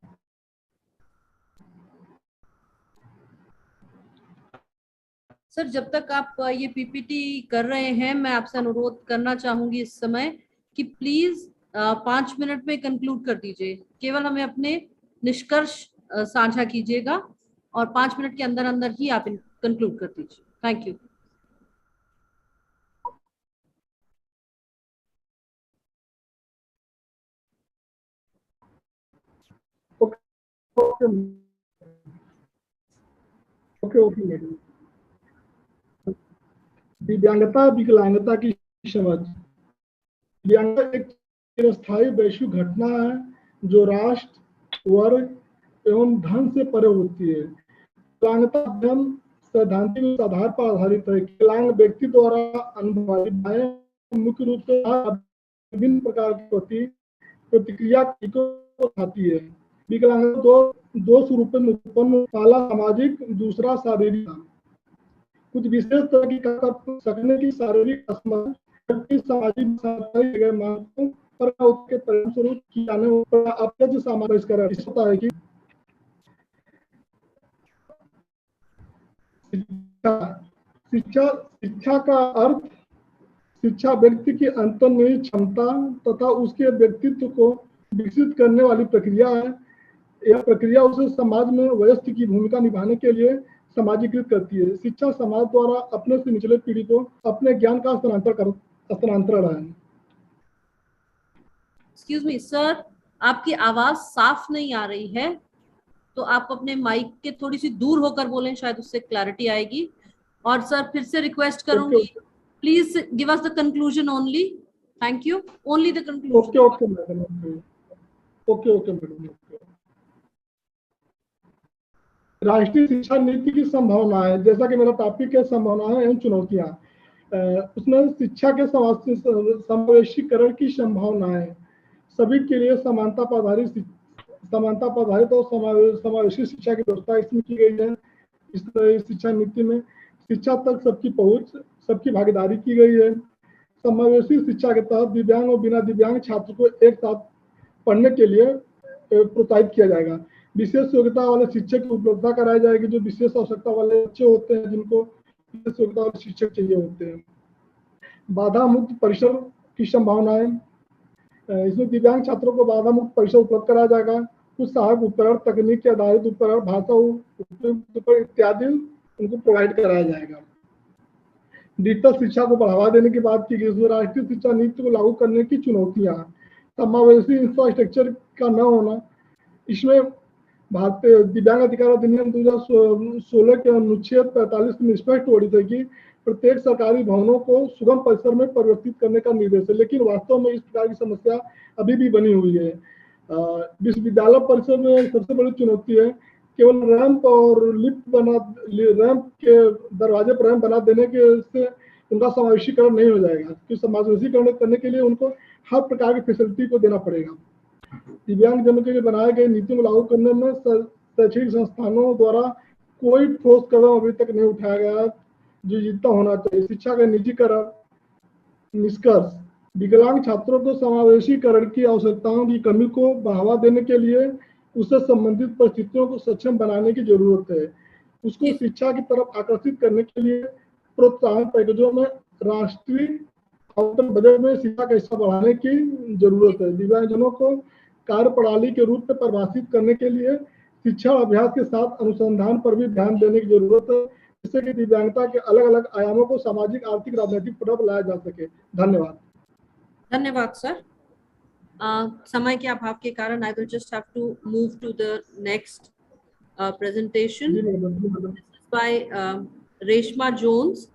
सर जब तक आप ये पीपीटी कर रहे हैं, मैं आपसे अनुरोध करना चाहूंगी इस समय कि प्लीज 5 मिनट में कंक्लूड कर दीजिए। केवल हमें अपने निष्कर्ष साझा कीजिएगा और 5 मिनट के अंदर अंदर ही आप कंक्लूड कर दीजिए। Thank you. Okay madam. दिव्यांगता विकलांगता की समझ। दिव्यांगता एक चिरस्थायी वैश्विक घटना है जो राष्ट्र, वर्ग एवं धन से परे होती है। विकलांगता अध्ययन सैद्धांतिक आधार पर आधारित है। विकलांग व्यक्ति द्वारा अनुभवाई मुख्य रूप से विभिन्न प्रकार की प्रतिक्रिया को उठाती है। विकलांगता दो स्वरूपों में उत्पन्न, पहला सामाजिक, दूसरा शारीरिक। कुछ विशेष तरह की कर सकने की शारीरिक असमर्थ सामाजिक मानकों पर उसके परिणामस्वरूप की जाने वाली अत्यंत सामाजिक होता है कि शिक्षा का अर्थ शिक्षा व्यक्ति की अंतर्निहित क्षमता तथा उसके व्यक्तित्व को विकसित करने वाली प्रक्रिया है। यह प्रक्रिया उसे समाज में वयस्क की भूमिका निभाने के लिए समाजीकृत करती है। शिक्षा समाज द्वारा अपने से निचले पीढ़ी को अपने ज्ञान का हस्तांतरण है। एक्सक्यूज मी सर, आपकी आवाज साफ नहीं आ रही है, तो आप अपने माइक के थोड़ी सी दूर होकर बोलें, शायद उससे क्लैरिटी आएगी। और सर फिर से रिक्वेस्ट करूंगी, please give us the conclusion only. Thank you. Only the conclusion. Okay madam. Okay madam. राष्ट्रीय शिक्षा नीति की संभावनाएं, जैसा कि मेरा टॉपिक है संभावनाएं एवं चुनौतियां। उसमें शिक्षा के समावेशीकरण की संभावनाएं, सभी के लिए समानता पर आधारित और समावेशी शिक्षा की व्यवस्था इसमें की गई है। इस शिक्षा नीति में शिक्षा तक सबकी पहुंच, सबकी भागीदारी की गई है। समावेशी शिक्षा के तहत दिव्यांग और बिना दिव्यांग छात्र को एक साथ पढ़ने के लिए प्रोत्साहित किया जाएगा। विशेष योग्यता वाले शिक्षक की उपलब्धता कराई जाएगी, जो विशेष आवश्यकता वाले बच्चे होते हैं जिनको विशेष योग्यता वाले शिक्षक चाहिए होते हैं। बाधा मुक्त परिसर की संभावनाएं, इसमें दिव्यांग छात्रों को बाधा मुक्त परिसर उपलब्ध कराया जाएगा। कुछ सहायक उपकरण, तकनीक के आधारित उपकरण, भाषा उपकरण इत्यादि उनको प्रोवाइड कराया जाएगा। डिजिटल शिक्षा को बढ़ावा देने की बात की गई। राष्ट्रीय शिक्षा नीति को लागू करने की चुनौतियां, समावेशी इंफ्रास्ट्रक्चर का न होना। इसमें भारतीय दिव्यांग अधिकार अधिनियम 2016 के अनुच्छेद 45 में स्पष्ट वर्णित है कि प्रत्येक सरकारी भवनों को सुगम परिसर में परिवर्तित करने का निर्देश है, लेकिन वास्तव में इस प्रकार की समस्या अभी भी बनी हुई है। विश्वविद्यालय परिसर में सबसे बड़ी चुनौती है केवल रैंप और रैंप के दरवाजे पर रैंप बना देने के से उनका समावेशीकरण नहीं हो जाएगा, क्योंकि समावेशीकरण करने के लिए उनको हर प्रकार की फैसिलिटी को देना पड़ेगा। दिव्यांग जनों के लिए बनाए गए नीति को लागू करने में शैक्षणिक संस्थानों द्वारा कोई ठोस कदम अभी तक नहीं उठाया गया जो जितना होना चाहिए। शिक्षा का निजीकरण। निष्कर्ष, विकलांग छात्रों को समावेशीकरण की आवश्यकताओं की कमी को बढ़ावा देने के लिए उससे संबंधित परिस्थितियों को सक्षम बनाने की जरूरत है। उसको शिक्षा की तरफ आकर्षित करने के लिए प्रोत्साहन पैकेजों में राष्ट्रीय आवंटन बजट में शिक्षा का हिस्सा बढ़ाने की जरूरत है। दिव्यांगजनों को कार्य प्रणाली के रूप में परिभाषित करने के लिए शिक्षा अभ्यास के साथ अनुसंधान पर भी ध्यान देने की जरूरत है, जिससे कि दिव्यांगता के अलग अलग आयामों को सामाजिक, आर्थिक, राजनीतिक पर लाया जा सके। धन्यवाद। धन्यवाद सर। समय के अभाव के कारण I will just have to move to the next presentation by Reshma Jones.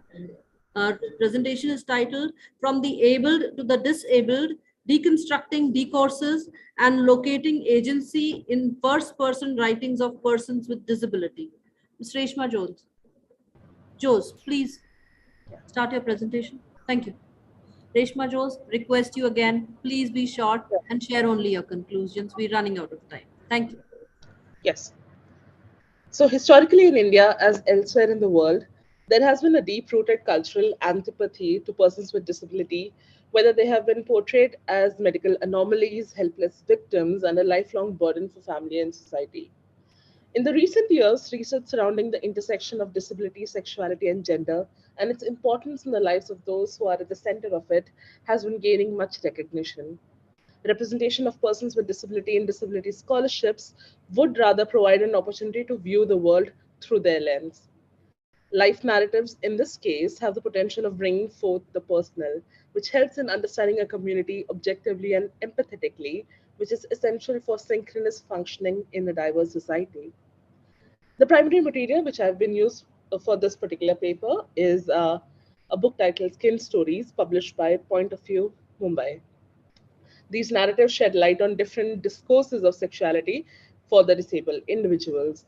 Presentation is titled From the Abled to the Disabled, Deconstructing Discourses and Locating Agency in First-Person Writings of Persons with Disability. Ms. Reshma Jones. Please start your presentation. Thank you. Reshma Jose, request you again, please be short and share only your conclusions. We're running out of time. Thank you. Yes. So historically in India, as elsewhere in the world, there has been a deep-rooted cultural antipathy to persons with disability, whether they have been portrayed as medical anomalies, helpless victims, and a lifelong burden for family and society. In the recent years, research surrounding the intersection of disability, sexuality, and gender, and its importance in the lives of those who are at the center of it, has been gaining much recognition. Representation of persons with disability in disability scholarships would rather provide an opportunity to view the world through their lens. Life narratives, in this case, have the potential of bringing forth the personal, which helps in understanding a community objectively and empathetically, which is essential for synchronous functioning in a diverse society. The primary material which I've been used for this particular paper is a book titled Skin Stories, published by Point of View, Mumbai. These narratives shed light on different discourses of sexuality for the disabled individuals.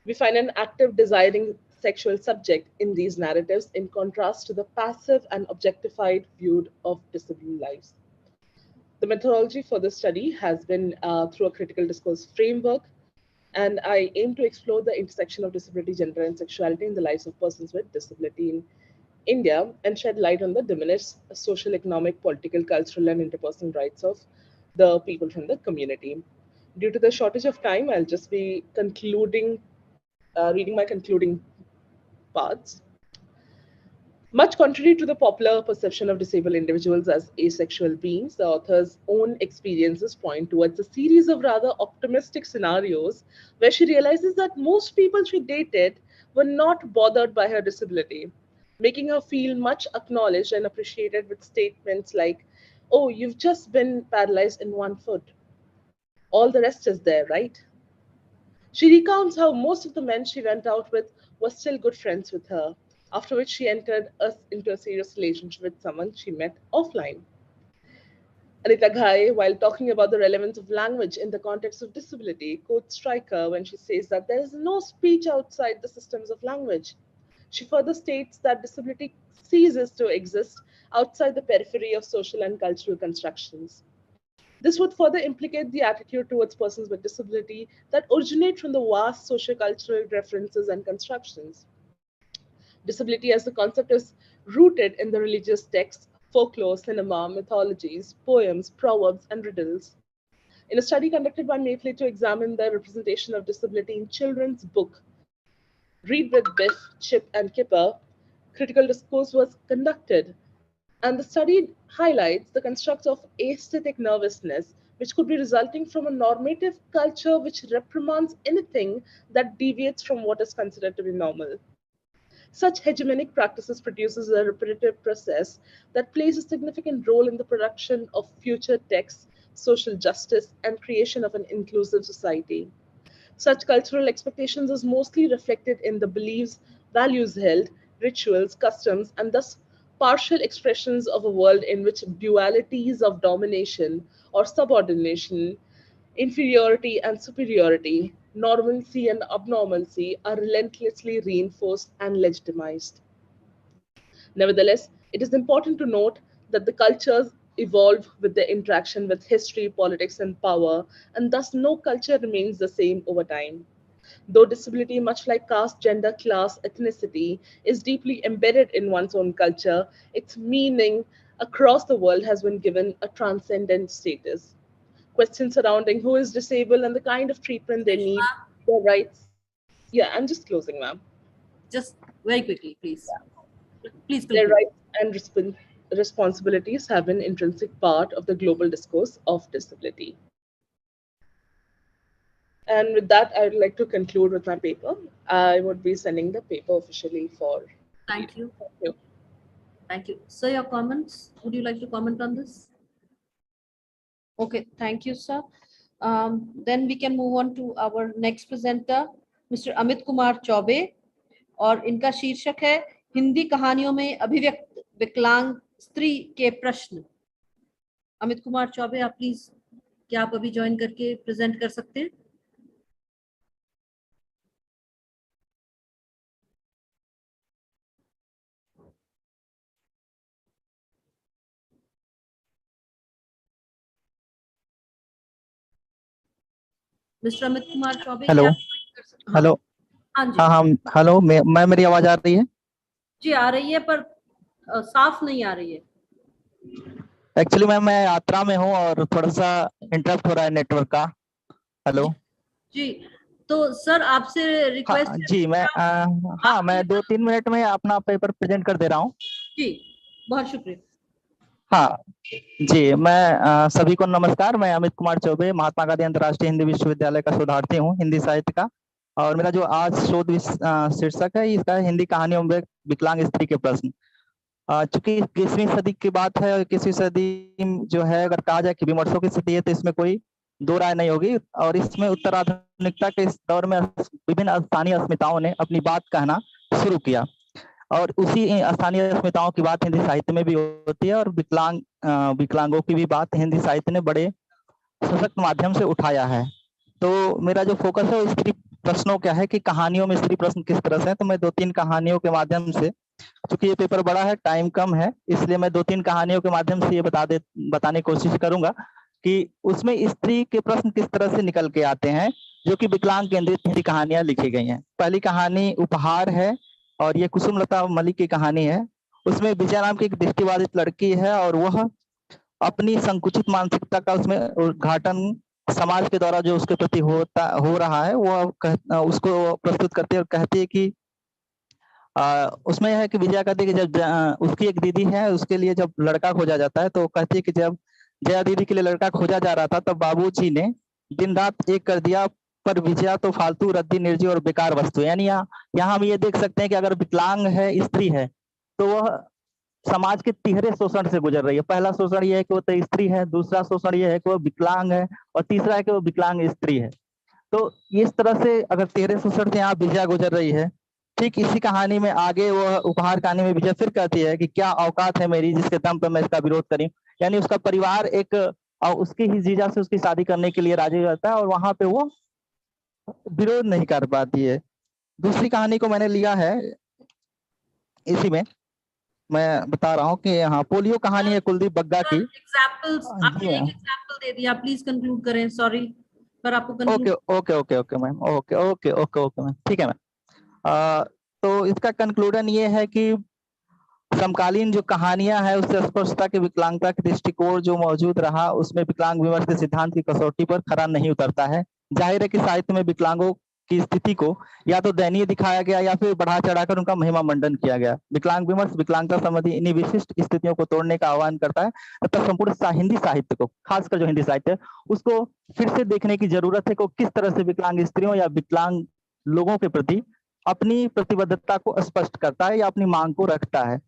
We find an active, desiring sexual subject in these narratives in contrast to the passive and objectified view of disabled lives. The methodology for this study has been through a critical discourse framework, and I aim to explore the intersection of disability, gender, and sexuality in the lives of persons with disability in India and shed light on the diminished social, economic, political, cultural, and interpersonal rights of the people from the community. Due to the shortage of time, I'll just be reading my concluding parts. Much contrary to the popular perception of disabled individuals as asexual beings, the author's own experiences point towards a series of rather optimistic scenarios where she realizes that most people she dated were not bothered by her disability, making her feel much acknowledged and appreciated with statements like, "Oh, you've just been paralyzed in one foot. All the rest is there, right?" She recounts how most of the men she went out with were still good friends with her, after which she entered into a serious relationship with someone she met offline. Anita Ghai, while talking about the relevance of language in the context of disability, quotes Stryker when she says that there is no speech outside the systems of language. She further states that disability ceases to exist outside the periphery of social and cultural constructions. This would further implicate the attitude towards persons with disability that originate from the vast sociocultural references and constructions. Disability as a concept is rooted in the religious texts, folklore, cinema, mythologies, poems, proverbs, and riddles. In a study conducted by Mayfleet to examine the representation of disability in children's book, Read with Biff, Chip, and Kipper, critical discourse was conducted, and the study highlights the construct of aesthetic nervousness, which could be resulting from a normative culture which reprimands anything that deviates from what is considered to be normal. Such hegemonic practices produces a repetitive process that plays a significant role in the production of future texts, social justice, and creation of an inclusive society. Such cultural expectations is mostly reflected in the beliefs, values held, rituals, customs, and thus partial expressions of a world in which dualities of domination or subordination, inferiority and superiority, normalcy and abnormalcy are relentlessly reinforced and legitimized. Nevertheless, it is important to note that the cultures evolve with their interaction with history, politics, and power, and thus no culture remains the same over time. Though disability, much like caste, gender, class, ethnicity, is deeply embedded in one's own culture, its meaning across the world has been given a transcendent status. Questions surrounding who is disabled and the kind of treatment they need, Reshma, their rights. Yeah, I'm just closing, ma'am. just very quickly, please. Please Their conclude. rights and responsibilities have been intrinsic part of the global discourse of disability. And with that, I would like to conclude with my paper. I would be sending the paper officially for Thank reading. you. Thank you. Thank you. So your comments, would you like to comment on this? Okay, thank you, sir. Then we can move on to our next presenter, Mr. Amit Kumar Chaube, और इनका शीर्षक है हिंदी कहानियों में अभिव्यक्त विकलांग स्त्री के प्रश्न। अमित कुमार चौबे, आप प्लीज क्या आप अभी ज्वाइन करके प्रेजेंट कर सकते हैं? मिस्टर अमित कुमार चौबे, हेलो, क्या हेलो, हाँ जी, हाँ हाँ, हेलो, मैं मेरी आवाज आ रही है? जी आ रही है, पर साफ नहीं आ रही है। एक्चुअली मैं यात्रा में हूँ और थोड़ा सा इंटरप्ट हो रहा है नेटवर्क का। हेलो। जी, तो सर आपसे हाँ रिक्वेस्ट जी, हाँ, मैं 2-3 मिनट में अपना पेपर प्रेजेंट कर दे रहा हूँ। जी, बहुत शुक्रिया। हाँ जी, मैं सभी को नमस्कार। मैं अमित कुमार चौबे, महात्मा गांधी अंतर्राष्ट्रीय हिंदी विश्वविद्यालय का शोधार्थी हूँ, हिंदी साहित्य का। और मेरा जो आज शोध शीर्षक है, इसका है हिंदी कहानियों में विकलांग स्त्री के प्रश्न। चूंकि 21वीं सदी की बात है और 21वीं सदी जो है, अगर कहा जाए कि विमर्शों की स्थिति है, तो इसमें कोई दो राय नहीं होगी। और इसमें उत्तराधुनिकता के इस दौर में विभिन्न स्थानीय अस्मिताओं ने अपनी बात कहना शुरू किया, और उसी स्थानीय अस्मिताओं की बात हिंदी साहित्य में भी होती है, और विकलांगों की भी बात हिंदी साहित्य ने बड़े सशक्त माध्यम से उठाया है। तो मेरा जो फोकस है वो स्त्री प्रश्नों क्या है, कि कहानियों में स्त्री प्रश्न किस तरह से है। तो मैं 2-3 कहानियों के माध्यम से, क्योंकि ये पेपर बड़ा है, टाइम कम है, इसलिए मैं 2-3 कहानियों के माध्यम से ये बताने की कोशिश करूंगा कि उसमें स्त्री के प्रश्न किस तरह से निकल के आते हैं, जो कि विकलांग केंद्रित हिंदी कहानियां लिखी गई हैं। पहली कहानी उपहार है, और ये कुसुमलता मलिक की कहानी है। उसमें विजया नाम की एक दृष्टिबाधित लड़की है, और वह अपनी संकुचित मानसिकता का उसमें उद्घाटन समाज के द्वारा जो उसके प्रति हो रहा है, वो उसको प्रस्तुत करती है और कहती है कि उसमें यह है कि विजया कहती है कि जब उसकी एक दीदी है, उसके लिए जब लड़का खोजा जाता है, तो कहती है कि जब जया दीदी के लिए लड़का खोजा जा रहा था, तब बाबूजी ने दिन रात एक कर दिया, पर विजया तो फालतू, रद्दी, निर्जीव और बेकार वस्तु। यानी यहाँ हम ये देख सकते हैं कि अगर विकलांग है, स्त्री है, तो वह समाज के तिहरे शोषण से गुजर रही है। पहला शोषण यह है कि वो तो स्त्री है, दूसरा शोषण यह है कि वो विकलांग है, और तीसरा है कि वो विकलांग स्त्री है। तो इस तरह से अगर तिहरे शोषण से यहाँ विजया गुजर रही है, ठीक इसी कहानी में आगे वो उपहार कहानी में विजय फिर कहती है कि क्या औकात है मेरी जिसके दम पर मैं इसका विरोध करूं। यानी उसका परिवार एक उसकी ही जीजा से उसकी शादी करने के लिए राजी रहता है, और वहां पे वो विरोध नहीं कर पाती है। दूसरी कहानी को मैंने लिया है, इसी में मैं बता रहा हूँ कि हाँ, पोलियो कहानी है कुलदीप बग्गा की। एग्जाम्पल्स जी आपने एक एग्जाम्पल दे दिया, प्लीज कंक्लूड करें। सॉरी, पर आपको okay conclude. Okay okay okay ma'am, okay okay okay okay ma'am, ठीक है मैम। तो इसका कंक्लूजन ये है कि समकालीन जो कहानियां हैं, उससे स्पष्टता की विकलांगता के दृष्टिकोण जो मौजूद रहा, उसमें विकलांग विमर्श के सिद्धांत की कसौटी पर खरा नहीं उतरता है। जाहिर है कि साहित्य में विकलांगों की स्थिति को या तो दयनीय दिखाया गया, या फिर बढ़ा चढ़ाकर उनका महिमा मंडन किया गया। विकलांग विमर्श विकलांगता संबंधी इन्हीं विशिष्ट स्थितियों को तोड़ने का आह्वान करता है, तथा संपूर्ण हिंदी साहित्य को, खासकर जो हिंदी साहित्य है, उसको फिर से देखने की जरूरत है कि किस तरह से विकलांग स्त्रियों या विकलांग लोगों के प्रति अपनी प्रतिबद्धता को स्पष्ट करता है या अपनी मांग को रखता है।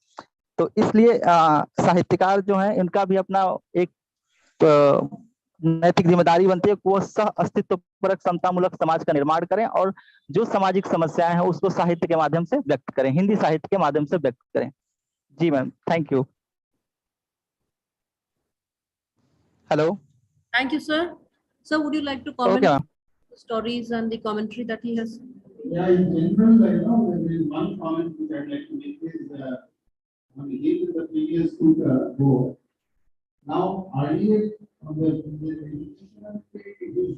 तो इसलिए साहित्यकार जो हैं, इनका भी अपना एक नैतिक जिम्मेदारी बनती है कि वो सह अस्तित्व परक समतामूलक समाज का निर्माण करें, और जो सामाजिक समस्याएं हैं उसको साहित्य के माध्यम से व्यक्त करें, हिंदी साहित्य के माध्यम से व्यक्त करें। जी ma'am, thank you. Hello. Thank you, sir. Sir, would you like to okay comment ma'am. the stories and the commentary that he has? Yeah, in general, there is one comment which I'd like to make is, on the heels of the previous speaker, go. Now, earlier, on the educational state, it is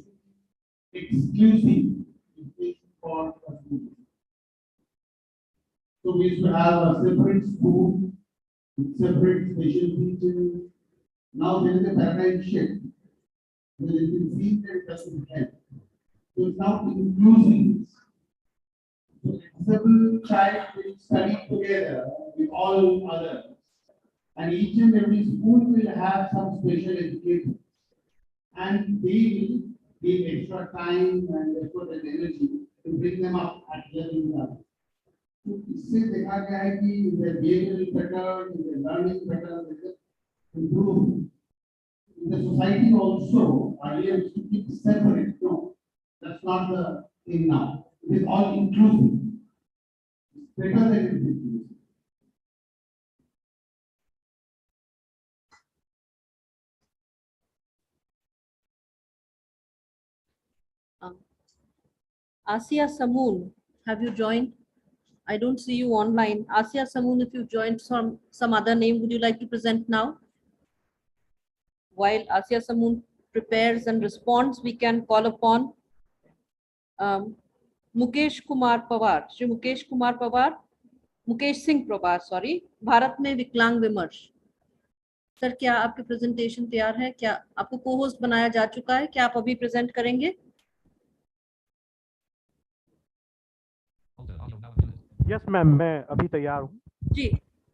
exclusive for students. So we used to have a separate school, with separate special teachers. Now there is a paradigm shift. There is a field that doesn't help. So it's now inclusive. So disabled child will study together with all others. And each and every school will have some special education. And they will give extra time and effort and energy to bring them up at level level. So इससे देखा गया है कि their behavioral pattern, their learning pattern is improved. In the society also, earlier we used to keep separate. No, that's not the thing now. It is all inclusive. It's better than it is. Asia Samoon, have you joined? I don't see you online. Asia Samoon, if you joined some other name, would you like to present now? While Asia Samoon prepares and responds, we can call upon Mukesh Kumar Pawar, Shri Mukesh Kumar Pawar, Mukesh Singh Pawar, sorry, Bharat में विकलांग विमर्श। Sir, क्या आपकी presentation तैयार है? क्या आपको को होस्ट बनाया जा चुका है? क्या आप अभी प्रेजेंट करेंगे? यस मैम, मैं अभी तैयार हूँ जी,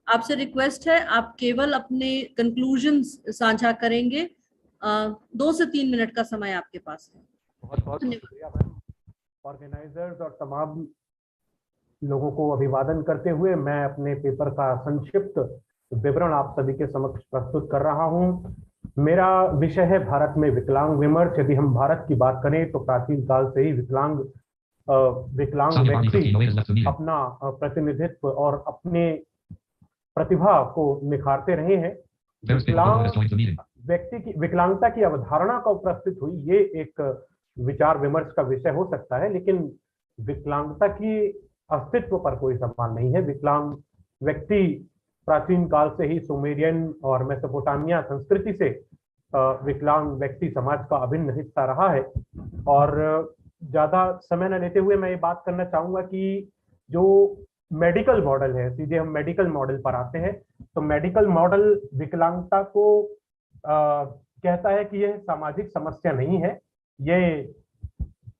आपसे रिक्वेस्ट है, आप केवल अपने कंक्लूजन्स साझा करेंगे। 2 से 3 मिनट का समय आपके पास है। बहुत बहुत शुक्रिया मैम। ऑर्गेनाइजर्स और तमाम लोगों को अभिवादन करते हुए मैं अपने पेपर का संक्षिप्त विवरण आप सभी के समक्ष प्रस्तुत कर रहा हूँ। मेरा विषय है भारत में विकलांग विमर्श। यदि हम भारत की बात करें तो प्राचीन काल से ही विकलांग व्यक्ति अपना प्रतिनिधित्व और अपने प्रतिभा को निखारते रहे हैं। विकलांग व्यक्ति की विकलांगता की अवधारणा कब प्रस्तुत हुई, ये एक विचार विमर्श का विषय हो सकता है, लेकिन विकलांगता की अस्तित्व पर कोई सवाल नहीं है। विकलांग व्यक्ति प्राचीन काल से ही सुमेरियन और मेसोपोटामिया संस्कृति से विकलांग व्यक्ति समाज का अभिन्न हिस्सा रहा है। और ज्यादा समय न लेते हुए मैं ये बात करना चाहूंगा कि जो मेडिकल मॉडल है, सीधे हम मेडिकल मॉडल पर आते हैं, तो मेडिकल मॉडल विकलांगता को कहता है कि यह सामाजिक समस्या नहीं है, ये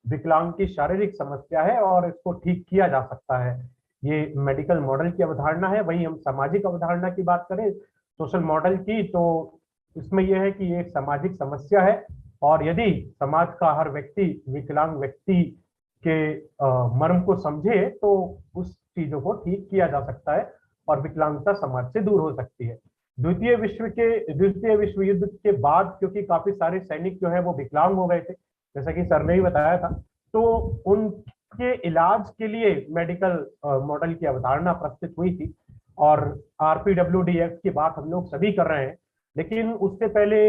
विकलांग की शारीरिक समस्या है और इसको ठीक किया जा सकता है। ये मेडिकल मॉडल की अवधारणा है। वही हम सामाजिक अवधारणा की बात करें, सोशल मॉडल की, तो इसमें यह है कि ये एक सामाजिक समस्या है और यदि समाज का हर व्यक्ति विकलांग व्यक्ति के मर्म को समझे तो उस चीजों को ठीक किया जा सकता है और विकलांगता समाज से दूर हो सकती है। द्वितीय विश्व युद्ध के बाद क्योंकि काफी सारे सैनिक जो है वो विकलांग हो गए थे, जैसा कि सर ने ही बताया था, तो उनके इलाज के लिए मेडिकल मॉडल की अवधारणा प्रस्तुत हुई थी और RPWD एक्ट की बात हम लोग सभी कर रहे हैं। लेकिन उससे पहले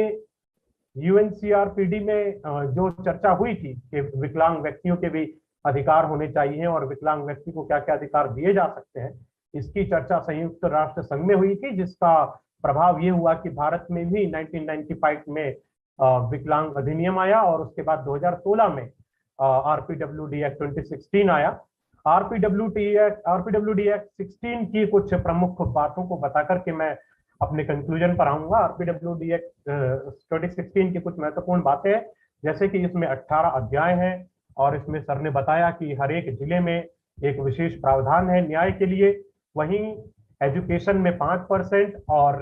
UNCRPD में जो चर्चा हुई थी कि विकलांग व्यक्तियों के भी अधिकार होने चाहिए और विकलांग व्यक्ति को क्या क्या अधिकार दिए जा सकते हैं, इसकी चर्चा संयुक्त राष्ट्र संघ में हुई थी, जिसका प्रभाव ये हुआ कि भारत में भी 1995 में विकलांग अधिनियम आया और उसके बाद 2016 में RPWD एक्ट 2016 आया। RPWD एक्ट 16 की कुछ प्रमुख बातों को बता करके मैं अपने कंक्लूजन पर आऊंगा। RPWD एक्ट 2016 की कुछ महत्वपूर्ण बातें हैं, जैसे कि इसमें 18 अध्याय हैं और इसमें सर ने बताया कि हर एक जिले में एक विशेष प्रावधान है न्याय के लिए। वहीं एजुकेशन में 5% और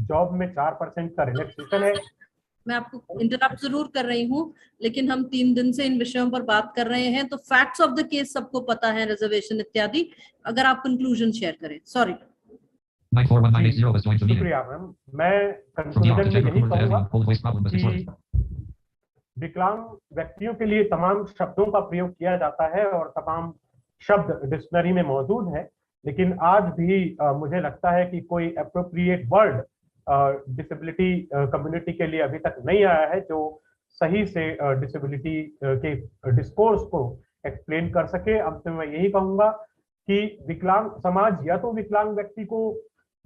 जॉब में 4% का रिलैक्सेशन है। मैं आपको इंटरप्ट जरूर कर रही हूँ, लेकिन हम 3 दिन से इन विषयों पर बात कर रहे हैं, तो फैक्ट्स ऑफ द केस सबको पता है, रिजर्वेशन इत्यादि। अगर आप कंक्लूजन शेयर करें। सॉरी। शुक्रिया मैम। मैं कंक्लूजन में यही कहूंगा कि विकलांग व्यक्तियों के लिए तमाम शब्दों का प्रयोग किया जाता है और तमाम शब्द डिक्शनरी में मौजूद है, लेकिन आज भी मुझे लगता है कि कोई एप्रोप्रिएट वर्ड डिसेबिलिटी कम्युनिटी के लिए अभी तक नहीं आया है जो सही से डिसेबिलिटी के डिस्कोर्स को एक्सप्लेन कर सके। अंत में मैं यही कहूंगा कि विकलांग समाज या तो विकलांग व्यक्ति को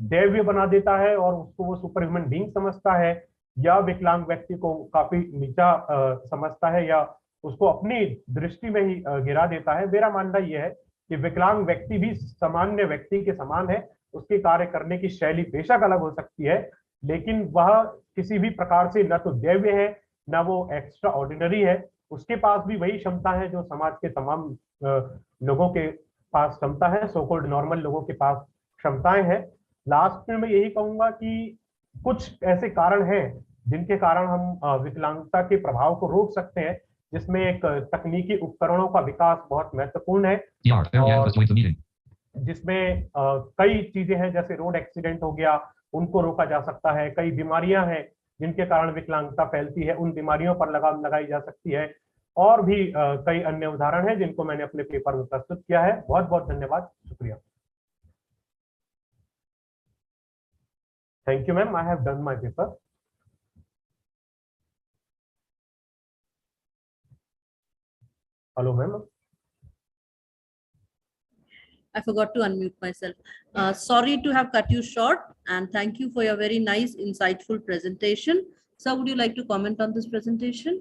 दैव्य बना देता है और उसको वो सुपर ह्यूमन बीइंग समझता है, या विकलांग व्यक्ति को काफी नीचा समझता है या उसको अपनी दृष्टि में ही गिरा देता है। मेरा मानना यह है कि विकलांग व्यक्ति भी सामान्य व्यक्ति के समान है। उसके कार्य करने की शैली बेशक अलग हो सकती है, लेकिन वह किसी भी प्रकार से न तो दैव्य है न वो एक्स्ट्रा ऑर्डिनरी है। उसके पास भी वही क्षमता है जो समाज के तमाम लोगों के पास क्षमता है, सो कॉल्ड नॉर्मल लोगों के पास क्षमताएं हैं। लास्ट में मैं यही कहूंगा कि कुछ ऐसे कारण हैं जिनके कारण हम विकलांगता के प्रभाव को रोक सकते हैं, जिसमें एक तकनीकी उपकरणों का विकास बहुत महत्वपूर्ण है, जिसमें कई चीजें हैं, जैसे रोड एक्सीडेंट हो गया, उनको रोका जा सकता है। कई बीमारियां हैं जिनके कारण विकलांगता फैलती है, उन बीमारियों पर लगाम लगाई जा सकती है। और भी कई अन्य उदाहरण हैं जिनको मैंने अपने पेपर में प्रस्तुत किया है। बहुत बहुत धन्यवाद, शुक्रिया। Thank you, ma'am. I have done my paper. Hello, ma'am. I forgot to unmute myself. Sorry to have cut you short, and thank you for your very nice, insightful presentation. Sir, would you like to comment on this presentation?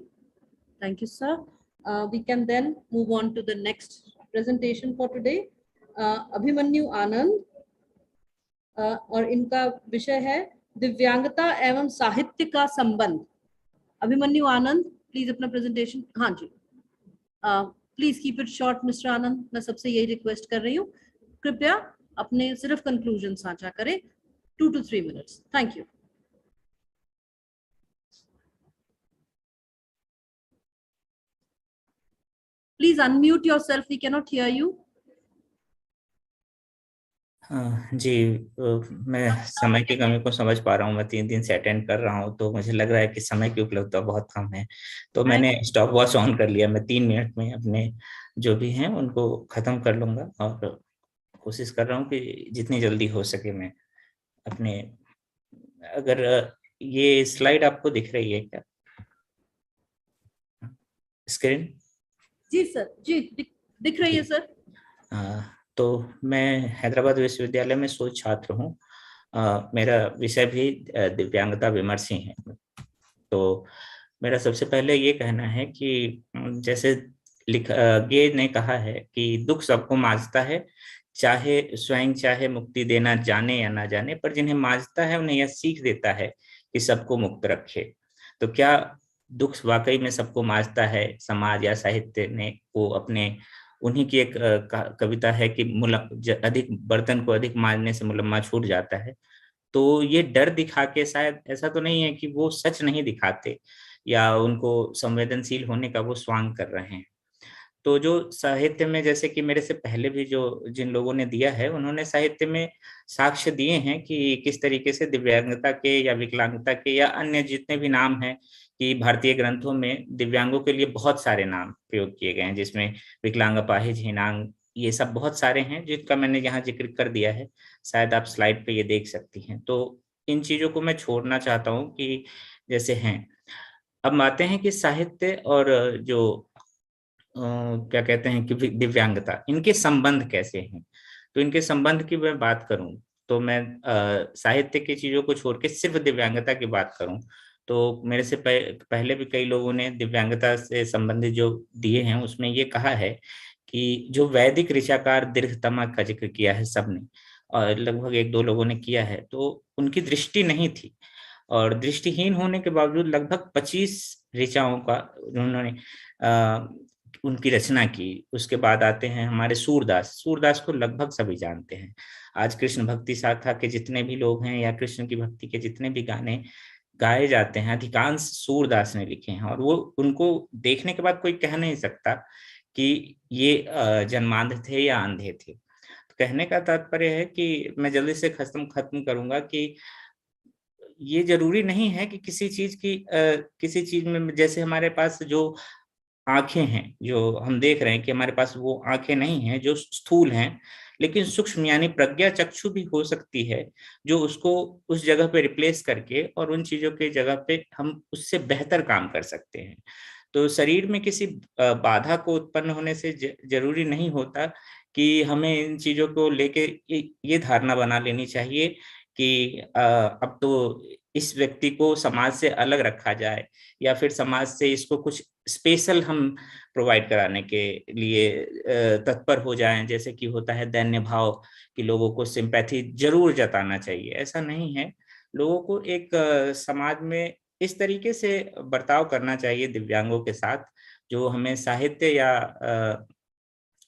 Thank you, sir. We can then move on to the next presentation for today. Abhimanyu आनंद, और इनका विषय है दिव्यांगता एवं साहित्य का संबंध। Abhimanyu Anand, please अपना प्रेजेंटेशन। हाँ जी, please keep it short mister Anand, मैं सबसे यही रिक्वेस्ट कर रही हूँ, कृपया अपने सिर्फ कंक्लूजन साझा करें, 2 to 3 minutes। Thank you. Please unmute yourself, we cannot hear you। जी, मैं समय की कमी को समझ पा रहा हूँ। मैं 3 दिन से अटेंड कर रहा हूँ, तो मुझे लग रहा है कि समय की उपलब्धता बहुत कम है, तो मैंने स्टॉप वॉच ऑन कर लिया। मैं 3 मिनट में अपने जो भी हैं उनको खत्म कर लूंगा, और कोशिश कर रहा हूँ कि जितनी जल्दी हो सके मैं अपने, अगर ये स्लाइड आपको दिख रही है क्या स्क्रीन? जी सर, जी दिख रही है सर। तो मैं हैदराबाद विश्वविद्यालय में शोध छात्र हूँ। मेरा विषय भी दिव्यांगता विमर्श ही है। तो मेरा सबसे पहले ये कहना है कि जैसे गे ने कहा है कि दुख सबको मांझता है, चाहे स्वयं चाहे मुक्ति देना जाने या ना जाने, पर जिन्हें मांझता है उन्हें यह सीख देता है कि सबको मुक्त रखे। तो क्या दुख वाकई में सबको मांझता है? समाज या साहित्य ने वो अपने, उन्हीं की एक कविता है कि अधिक बर्तन को अधिक मांजने से मुलम्मा छूट जाता है। तो ये डर दिखा के, शायद ऐसा तो नहीं है कि वो सच नहीं दिखाते या उनको संवेदनशील होने का वो स्वांग कर रहे हैं। तो जो साहित्य में, जैसे कि मेरे से पहले भी जो जिन लोगों ने दिया है, उन्होंने साहित्य में साक्ष्य दिए हैं कि किस तरीके से दिव्यांगता के या विकलांगता के या अन्य जितने भी नाम हैं, कि भारतीय ग्रंथों में दिव्यांगों के लिए बहुत सारे नाम प्रयोग किए गए हैं, जिसमें विकलांग, अपाहिज, हीनांग, ये सब बहुत सारे हैं जिनका मैंने यहाँ जिक्र कर दिया है। शायद आप स्लाइड पे ये देख सकती हैं। तो इन चीजों को मैं छोड़ना चाहता हूँ कि जैसे हैं। अब आते हैं कि साहित्य और जो क्या कहते हैं कि दिव्यांगता, इनके संबंध कैसे हैं। तो इनके संबंध की मैं बात करूं तो मैं साहित्य की चीजों को छोड़ के सिर्फ दिव्यांगता की बात करूं, तो मेरे से पहले भी कई लोगों ने दिव्यांगता से संबंधित जो दिए हैं उसमें ये कहा है कि जो वैदिक ऋचाकार दीर्घतमा का जिक्र किया है सबने, और लगभग 1-2 लोगों ने किया है, तो उनकी दृष्टि नहीं थी, और दृष्टिहीन होने के बावजूद लगभग 25 ऋचाओं का उन्होंने उनकी रचना की। उसके बाद आते हैं हमारे सूरदास। सूरदास को लगभग सभी जानते हैं। आज कृष्ण भक्ति शाखा के जितने भी लोग हैं या कृष्ण की भक्ति के जितने भी गाने गाए जाते हैं, अधिकांश सूरदास ने लिखे हैं, और वो उनको देखने के बाद कोई कह नहीं सकता कि ये जन्मांध थे या अंधे थे। तो कहने का तात्पर्य है कि मैं जल्दी से खत्म करूंगा कि ये जरूरी नहीं है कि किसी चीज में, जैसे हमारे पास जो आंखें हैं, जो हम देख रहे हैं कि हमारे पास वो आंखें नहीं हैं जो स्थूल हैं, लेकिन सूक्ष्म यानी प्रज्ञा चक्षु भी हो सकती है, जो उसको उस जगह पे रिप्लेस करके और उन चीजों के जगह पे हम उससे बेहतर काम कर सकते हैं। तो शरीर में किसी बाधा को उत्पन्न होने से जरूरी नहीं होता कि हमें इन चीजों को लेके ये धारणा बना लेनी चाहिए कि अब तो इस व्यक्ति को समाज से अलग रखा जाए, या फिर समाज से इसको कुछ स्पेशल हम प्रोवाइड कराने के लिए तत्पर हो जाएं, जैसे कि होता है दैन्य भाव कि लोगों को सिंपैथी जरूर जताना चाहिए। ऐसा नहीं है। लोगों को एक समाज में इस तरीके से बर्ताव करना चाहिए दिव्यांगों के साथ, जो हमें साहित्य या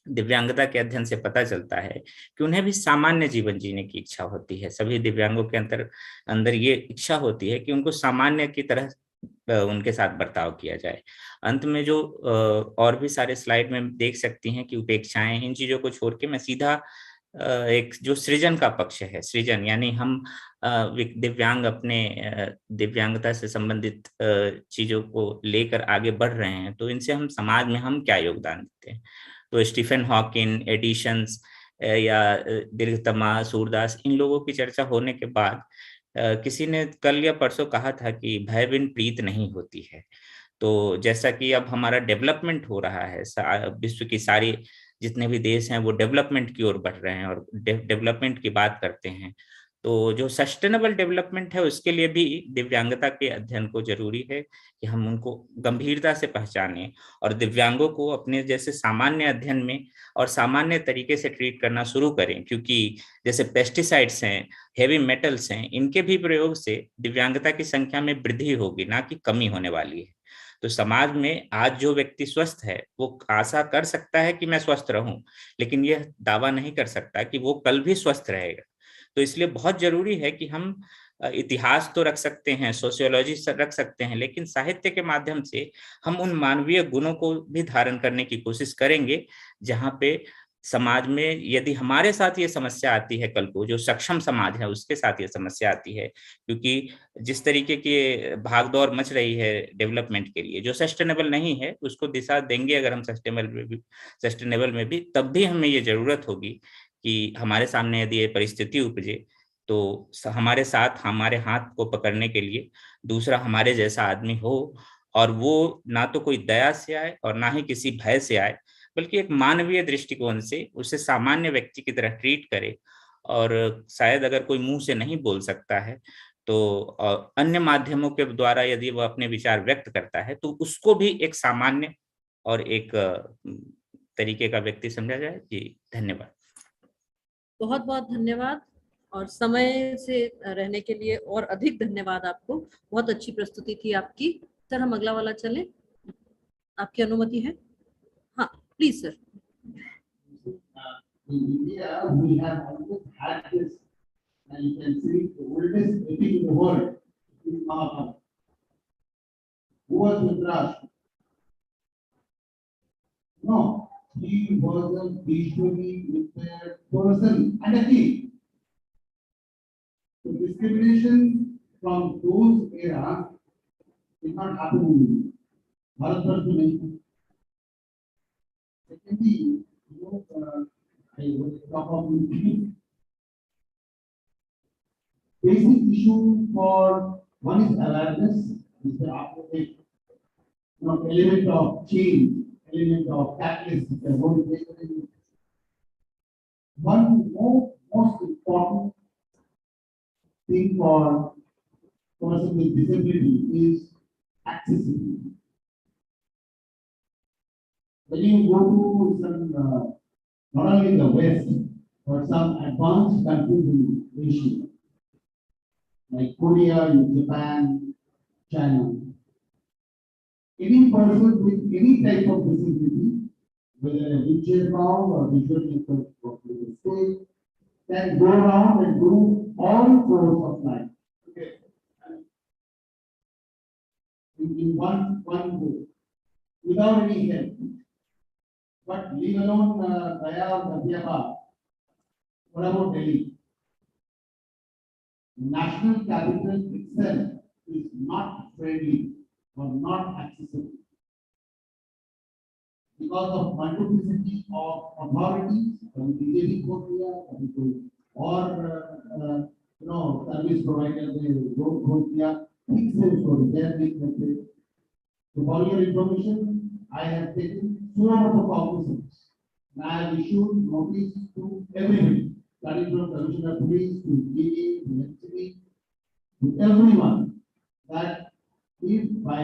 दिव्यांगता के अध्ययन से पता चलता है कि उन्हें भी सामान्य जीवन जीने की इच्छा होती है। सभी दिव्यांगों के अंदर ये इच्छा होती है कि उनको सामान्य की तरह उनके साथ बर्ताव किया जाए। अंत में जो और भी सारे स्लाइड में देख सकती हैं कि उपेक्षाएं, इन चीजों को छोड़ के मैं सीधा एक जो सृजन का पक्ष है, सृजन यानी हम दिव्यांग अपने दिव्यांगता से संबंधित चीजों को लेकर आगे बढ़ रहे हैं, तो इनसे हम समाज में हम क्या योगदान देते हैं। तो स्टीफन हॉकिन, एडिशंस या दीर्घतमा, सूरदास, इन लोगों की चर्चा होने के बाद किसी ने कल या परसों कहा था कि भय बिन प्रीत नहीं होती है। तो जैसा कि अब हमारा डेवलपमेंट हो रहा है, विश्व की सारी जितने भी देश हैं वो डेवलपमेंट की ओर बढ़ रहे हैं और डेवलपमेंट की बात करते हैं, तो जो सस्टेनेबल डेवलपमेंट है उसके लिए भी दिव्यांगता के अध्ययन को जरूरी है कि हम उनको गंभीरता से पहचानें और दिव्यांगों को अपने जैसे सामान्य अध्ययन में और सामान्य तरीके से ट्रीट करना शुरू करें, क्योंकि जैसे पेस्टिसाइड्स हैं, हेवी मेटल्स हैं, इनके भी प्रयोग से दिव्यांगता की संख्या में वृद्धि होगी, ना कि कमी होने वाली है। तो समाज में आज जो व्यक्ति स्वस्थ है वो आशा कर सकता है कि मैं स्वस्थ रहूं, लेकिन यह दावा नहीं कर सकता कि वो कल भी स्वस्थ रहेगा। तो इसलिए बहुत जरूरी है कि हम इतिहास तो रख सकते हैं, सोशियोलॉजी रख सकते हैं, लेकिन साहित्य के माध्यम से हम उन मानवीय गुणों को भी धारण करने की कोशिश करेंगे, जहाँ पे समाज में यदि हमारे साथ ये समस्या आती है, कल को जो सक्षम समाज है उसके साथ ये समस्या आती है, क्योंकि जिस तरीके की भागदौड़ मच रही है डेवलपमेंट के लिए, जो सस्टेनेबल नहीं है उसको दिशा देंगे अगर हम सस्टेनेबल में भी, तब भी हमें ये जरूरत होगी कि हमारे सामने यदि ये परिस्थिति उपजे तो हमारे साथ हमारे हाथ को पकड़ने के लिए दूसरा हमारे जैसा आदमी हो, और वो ना तो कोई दया से आए और ना ही किसी भय से आए, बल्कि एक मानवीय दृष्टिकोण से उसे सामान्य व्यक्ति की तरह ट्रीट करे। और शायद अगर कोई मुंह से नहीं बोल सकता है तो अन्य माध्यमों के द्वारा यदि वह अपने विचार व्यक्त करता है तो उसको भी एक सामान्य और एक तरीके का व्यक्ति समझा जाए। जी धन्यवाद। बहुत बहुत धन्यवाद, और समय से रहने के लिए और अधिक धन्यवाद आपको। बहुत अच्छी प्रस्तुति थी आपकी। सर हम अगला वाला चलें, आपकी अनुमति है? हाँ please sir. In India, we have always had this, and you can see the oldest epic in the world is Mahabharata. Who was Dhritarashtra? No, he was a visually impaired person and a king. So discrimination from those era did not happen in India. Bharatvarsh nahi. Secondly, I will talk of the basic issue for one is awareness, is the element of change, element of catalyst. One most important thing for person with disability is accessibility. When you go to some, not only the West, but some advanced countries in Asia, like Korea, Japan, China, any person with any type of disability, whether a wheelchair bound or visually impaired, can go around and do all forms of life. Okay. In one go, without any help. But leave alone Gaya or Ghaziabad. What about Delhi? National capital itself is not friendly or not accessible because of multiplicity of authorities, from BJP or service provider to follow your information, I have taken 4 of the cognizance and I have issued notice to everybody, starting from Commissioner of Police to DG, to NCB, to everyone, that if by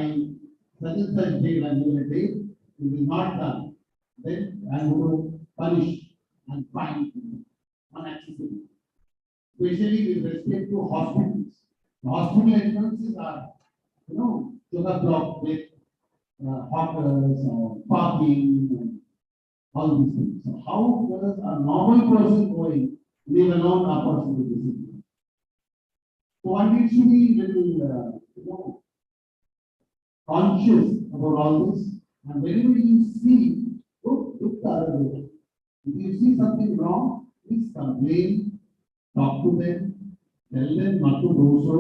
such and such day, when you will date, it is not done, then I am going to punish and fine unaccessible. Especially with respect to hospitals. The hospital expenses are, chock-a-block with hotels or parking and all these things. So how does a normal person going, leave alone a person with disability? So one needs to be little, conscious about all this. And whenever you see, look the other way. If you see something wrong, please complain, talk to them, tell them not to do so,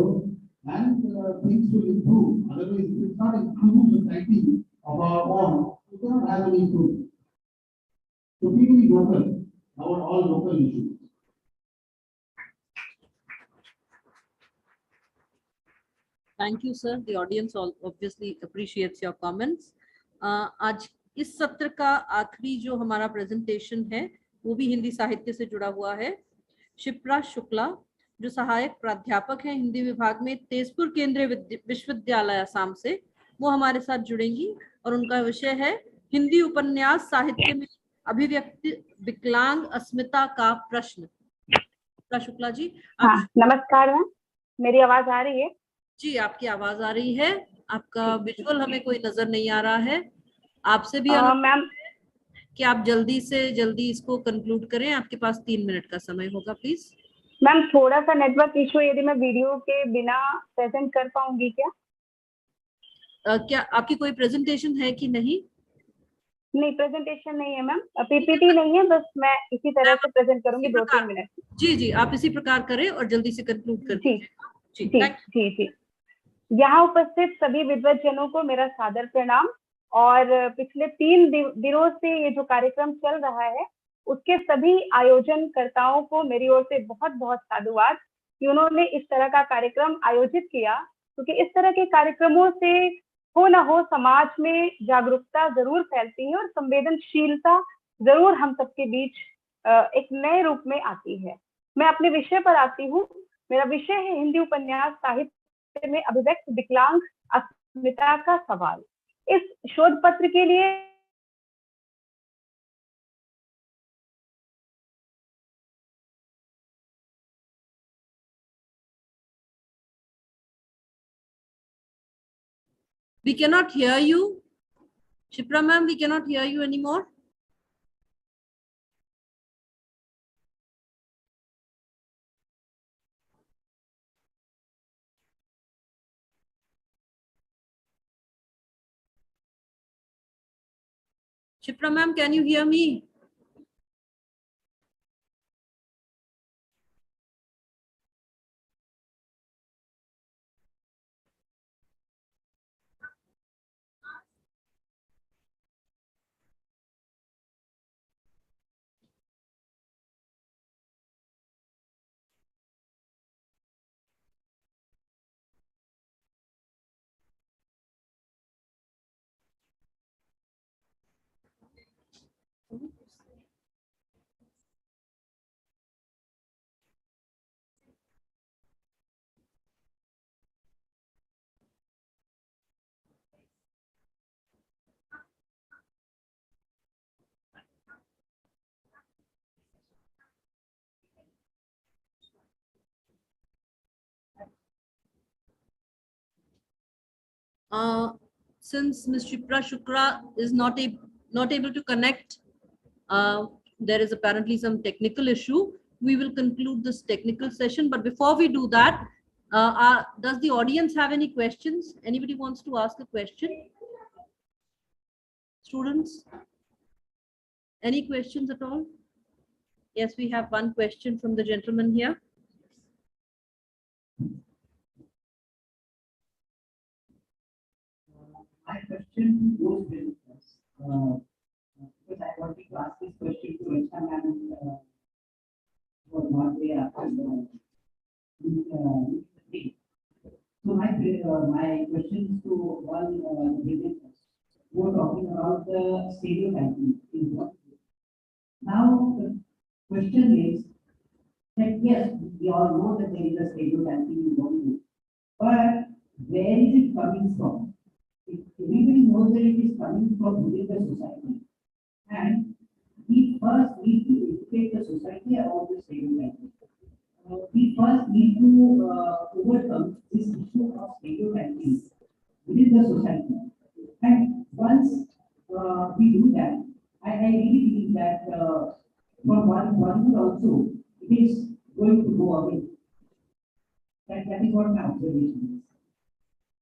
and things will improve. Otherwise, if it's not improved society of our own, we cannot have any improvement. So we will be vocal about all local issues. Thank you, sir. The audience obviously appreciates your comments. आज इस सत्र का आखिरी जो हमारा presentation है वो भी हिंदी साहित्य से जुड़ा हुआ है। शिप्रा शुक्ला जो सहायक प्राध्यापक हैं हिंदी विभाग में तेजपुर केंद्रीय विश्वविद्यालय असम से, वो हमारे साथ जुड़ेंगी और उनका विषय है हिंदी उपन्यास साहित्य में अभिव्यक्ति विकलांग अस्मिता का प्रश्न। शुक्ला जी हाँ, नमस्कार मैम, मेरी आवाज आ रही है? जी, आपकी आवाज आ रही है, आपका विजुअल हमें कोई नजर नहीं आ रहा है। आपसे भी मैम कि आप जल्दी से जल्दी इसको कंक्लूड करें, आपके पास 3 मिनट का समय होगा प्लीज। मैम थोड़ा सा नेटवर्क इशू, यदि मैं वीडियो के बिना प्रेजेंट कर पाऊंगी क्या? क्या आपकी कोई प्रेजेंटेशन है कि नहीं? नहीं, प्रेजेंटेशन नहीं है मैम, पीपीटी नहीं है, बस मैं इसी तरह से प्रेजेंट करूंगी 2-3 मिनट। जी जी, आप इसी प्रकार करें और जल्दी से कंक्लूड कर दीजिए। जी जी जी। यहाँ उपस्थित सभी विद्वत जनों को मेरा सादर प्रणाम। और पिछले 3 दिनों से ये जो कार्यक्रम चल रहा है उसके सभी आयोजनकर्ताओं को मेरी ओर से बहुत बहुत साधुवाद कि उन्होंने इस तरह का कार्यक्रम आयोजित किया, क्योंकि इस तरह के कार्यक्रमों से हो ना हो समाज में जागरूकता जरूर फैलती है और संवेदनशीलता जरूर हम सबके बीच एक नए रूप में आती है। मैं अपने विषय पर आती हूँ। मेरा विषय है हिंदी उपन्यास साहित्य में अभिव्यक्त विकलांग अस्मिता का सवाल। इस शोध पत्र के लिए We cannot hear you. Shipra ma'am, we cannot hear you anymore. Shipra ma'am, can you hear me? Since Ms. Shipra Shukra is not able to connect, there is apparently some technical issue. We will conclude this technical session, but before we do that, does the audience have any questions? Anybody wants to ask a question? Students? Any questions at all? Yes, we have one question from the gentleman here. My question goes with this, because I wanted to ask this question to Rachna ma'am for what they are. So my question is to one presenters who are talking about the stereotyping in what. Now the question is that yes, we all know that there is a stereotyping in Bollywood, but where is it coming from? Everybody knows that it is coming from within the society, and we first need to educate the society about the stereotyping. We first need to overcome this issue of stereotyping within the society, and once we do that, I really believe that from one also it is going to go away. That is what my observation is.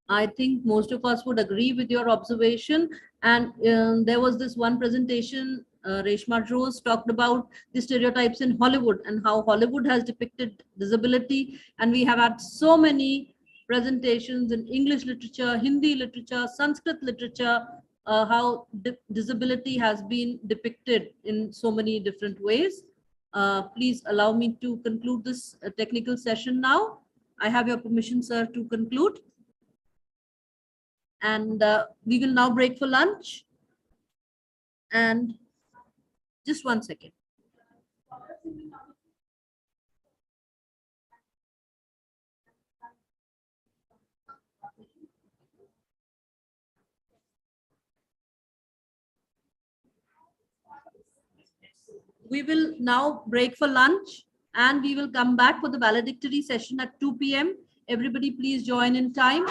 I think most of us would agree with your observation. And there was this one presentation, Reshma Rose talked about the stereotypes in Hollywood and how Hollywood has depicted disability. And we have had so many presentations in English literature, Hindi literature, Sanskrit literature, how disability has been depicted in so many different ways. Please allow me to conclude this technical session now. I have your permission, sir, to conclude. And we will now break for lunch. And just 1 second. We will now break for lunch and we will come back for the valedictory session at 2 p.m. Everybody please join in time.